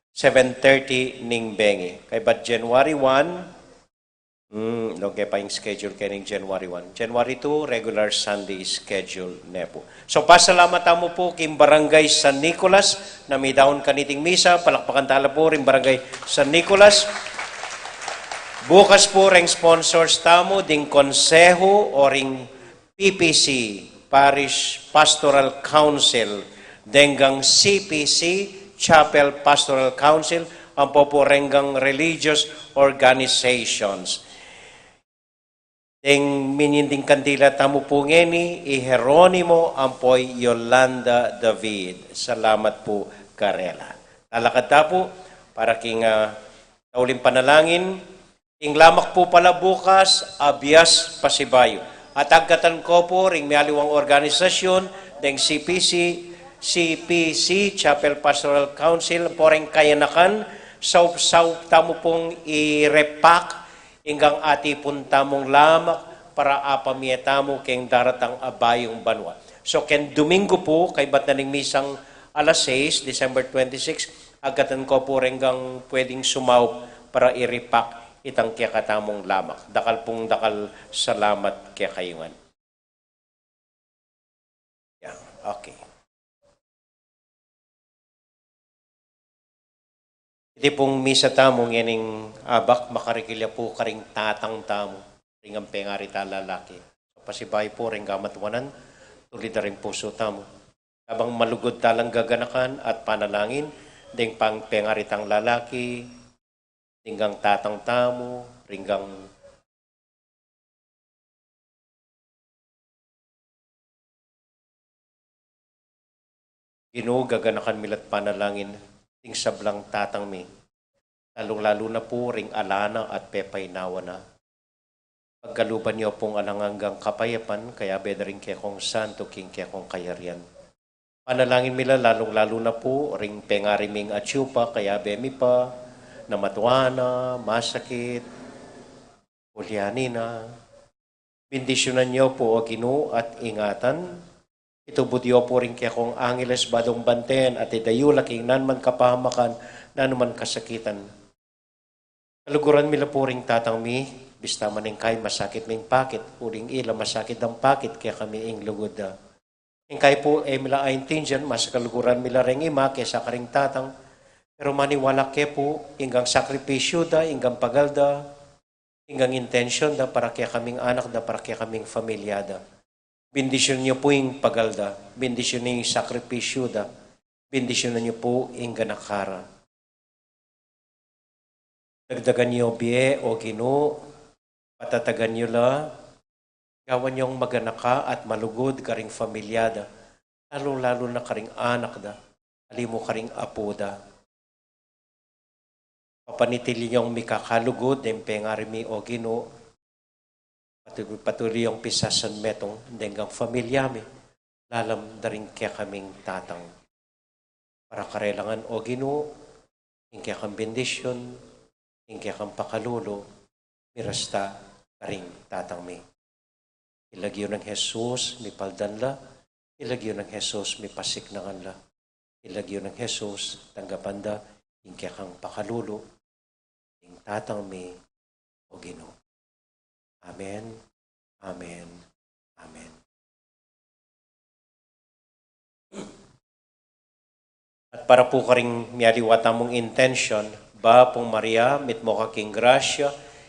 7:30 ning bengi. Kay bat January 1, okay pa yung schedule kay ning January 1. January 2, regular Sunday schedule na po. So pasalamat tamo po king Barangay San Nicolas na may daon kaniting misa. Palakpakan tala po rin Barangay San Nicolas. Bukas po ring sponsors tamo ding konseho o ring PPC, Parish Pastoral Council, denggang CPC, Chapel Pastoral Council, ang po renggang religious organizations. Deng mininding kandila tamo po ngeni, i Jeronimo ampoy Yolanda David. Salamat po, Karela. Talakad ta po, para king tauling panalangin. Ing lamak po pala bukas, abias pasibayo. At agkatan ko po, ring mialiwang organisasyon, deng CPC, Chapel Pastoral Council, poreng kayanakan, sa tamo pong i-repack, inggang ati punta mong lamak para apamietamo keng daratang abayong banwa. So ken Domingo po, kay bat naning misang alas 6, December 26, agatan ko po renggang pwedeng sumaw para i-repack itang kaya katamong lamak. Dakal pong dakal salamat kaya kayungan. Yeah, okay. Iti pong misa tamo ngening abak makarikilya po karing tatang tamo ring ang pengari ta lalaki. Pasibay po ring gamatwanan tulid na ring puso tamo. Habang malugod talang gaganakan at panalangin ding pang pengari tang lalaki ringgang tatang tamo ringgang Ginoo gaganakan milat panalangin ting sablang tatang mi. Lalong-lalo na po ring alana at pepay nawa na. Paggaluban niyo pong alanganggang kapayapan, kaya beda rin kaya kong santo, king kaya kong kayarian. Panalangin mila lalong-lalo na po ring pengariming atyupa, kaya bemi pa, na matuana, masakit, uliani na. Bindisyonan niyo po o Ginoo at ingatan. Ito budyo po rin kaya kong angeles badong banten at idayula king nanman kapahamakan, nanuman kasakitan. Kaluguran mila po rin tatang mi, bista maning kay masakit ming pakit, uring ila masakit ang pakit kaya kami ing lugod na. Ing kay po mila ayin dyan, mas kaluguran mila rin ima kesa karing tatang, pero maniwala ke po, inggang sakripisyo da, inggang pagalda, inggang intensyon da, para kaya kaming anak da, para kaya kaming familiada. Bendisyon niyo po yung pagalda. Bendisyon niyo yung sakripisyo da. Bendisyon niyo po yung ganakara. Dagdagan niyo biye o Ginoo, patatagan niyo la, gawan niyong maganaka at malugod karing familyada, lalo-lalo na karing anak da, alimo karing apo da. Papanitili niyong mikakalugod, empengarimi o Ginoo, patuloy yung pisasan metong denggang familyami, lalam na rin kaya kaming tatang. Para karelangan o Ginoo, yung kaya kang bendisyon, yung kaya kang pakalulo, mirasta karing tatang mi. Ilagyo ng Jesus, mi paldanla, ilagyo ng Jesus, mi pasiknangan la. Ilagyo ng Jesus, tanggapanda, yung kaya kang pakalulo, yung tatang mi o Ginoo. Amen. Amen. Amen. At para po karing miyaliwata mong intention, ba pong Maria, mit mo kaking grasya,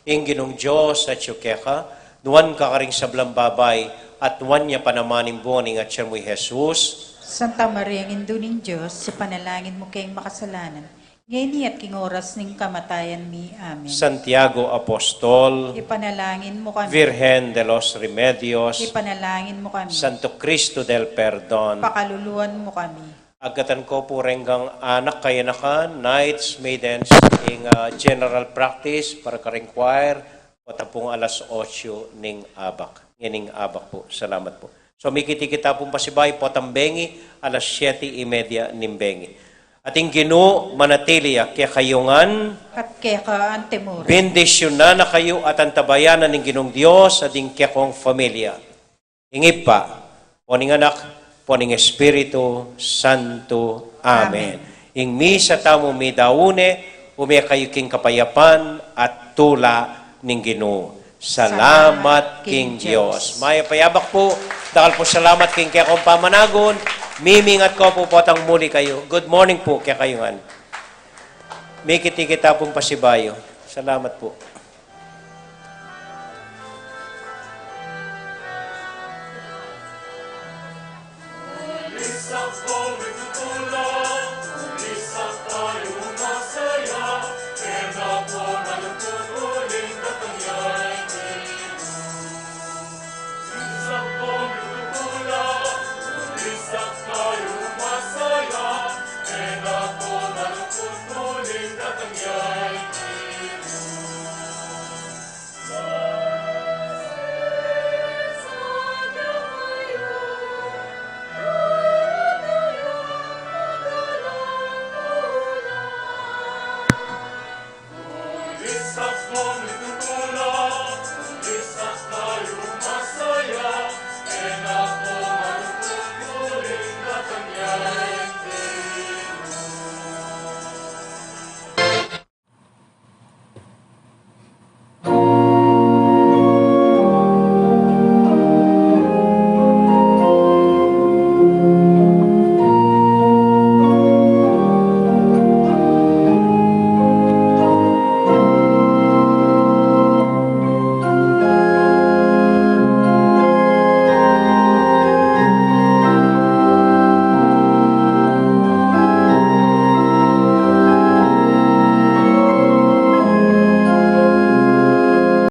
Ginong Diyos at yukeka, nuwan ka karing sablang babay, at nuwan niya panamanin buwaning at siya mo'y Jesus. Santa Maria, ang Induning Diyos, sa panalangin mo kayong makasalanan, ngayon at king oras ng kamatayan mi. Amen. Santiago Apostol, Ipanalangin mo kami. Virgen de los Remedios, Ipanalangin mo kami. Santo Cristo del Perdon, Pakaluluan mo kami. agatan ko po renggang anak kayanakan, knights, maidens, ing general practice para karing choir, o tapong alas 8 ning abak. Nganing abak po. Salamat po. So, mikiti-kita pong pasibay, potambengi, alas 7:30 nimbengi. Ating Ginoo manatili kaya kayungan, At kaya ka antemuro. bendisyon na kayo at antabayanan ng Ginong Diyos at ng kekong familia. Ingip pa, poning anak, poning Espiritu Santo. Amen. Ing misa tamo mi daune, umya kayo king kapayapan at tula ng Ginoo. Salamat king Diyos. Maya payabak po, dahil po salamat king kekong pamanagon, mimingat ko po potang muli kayo. Good morning po kaya kayungan. May kita pong pasibayo. Salamat po.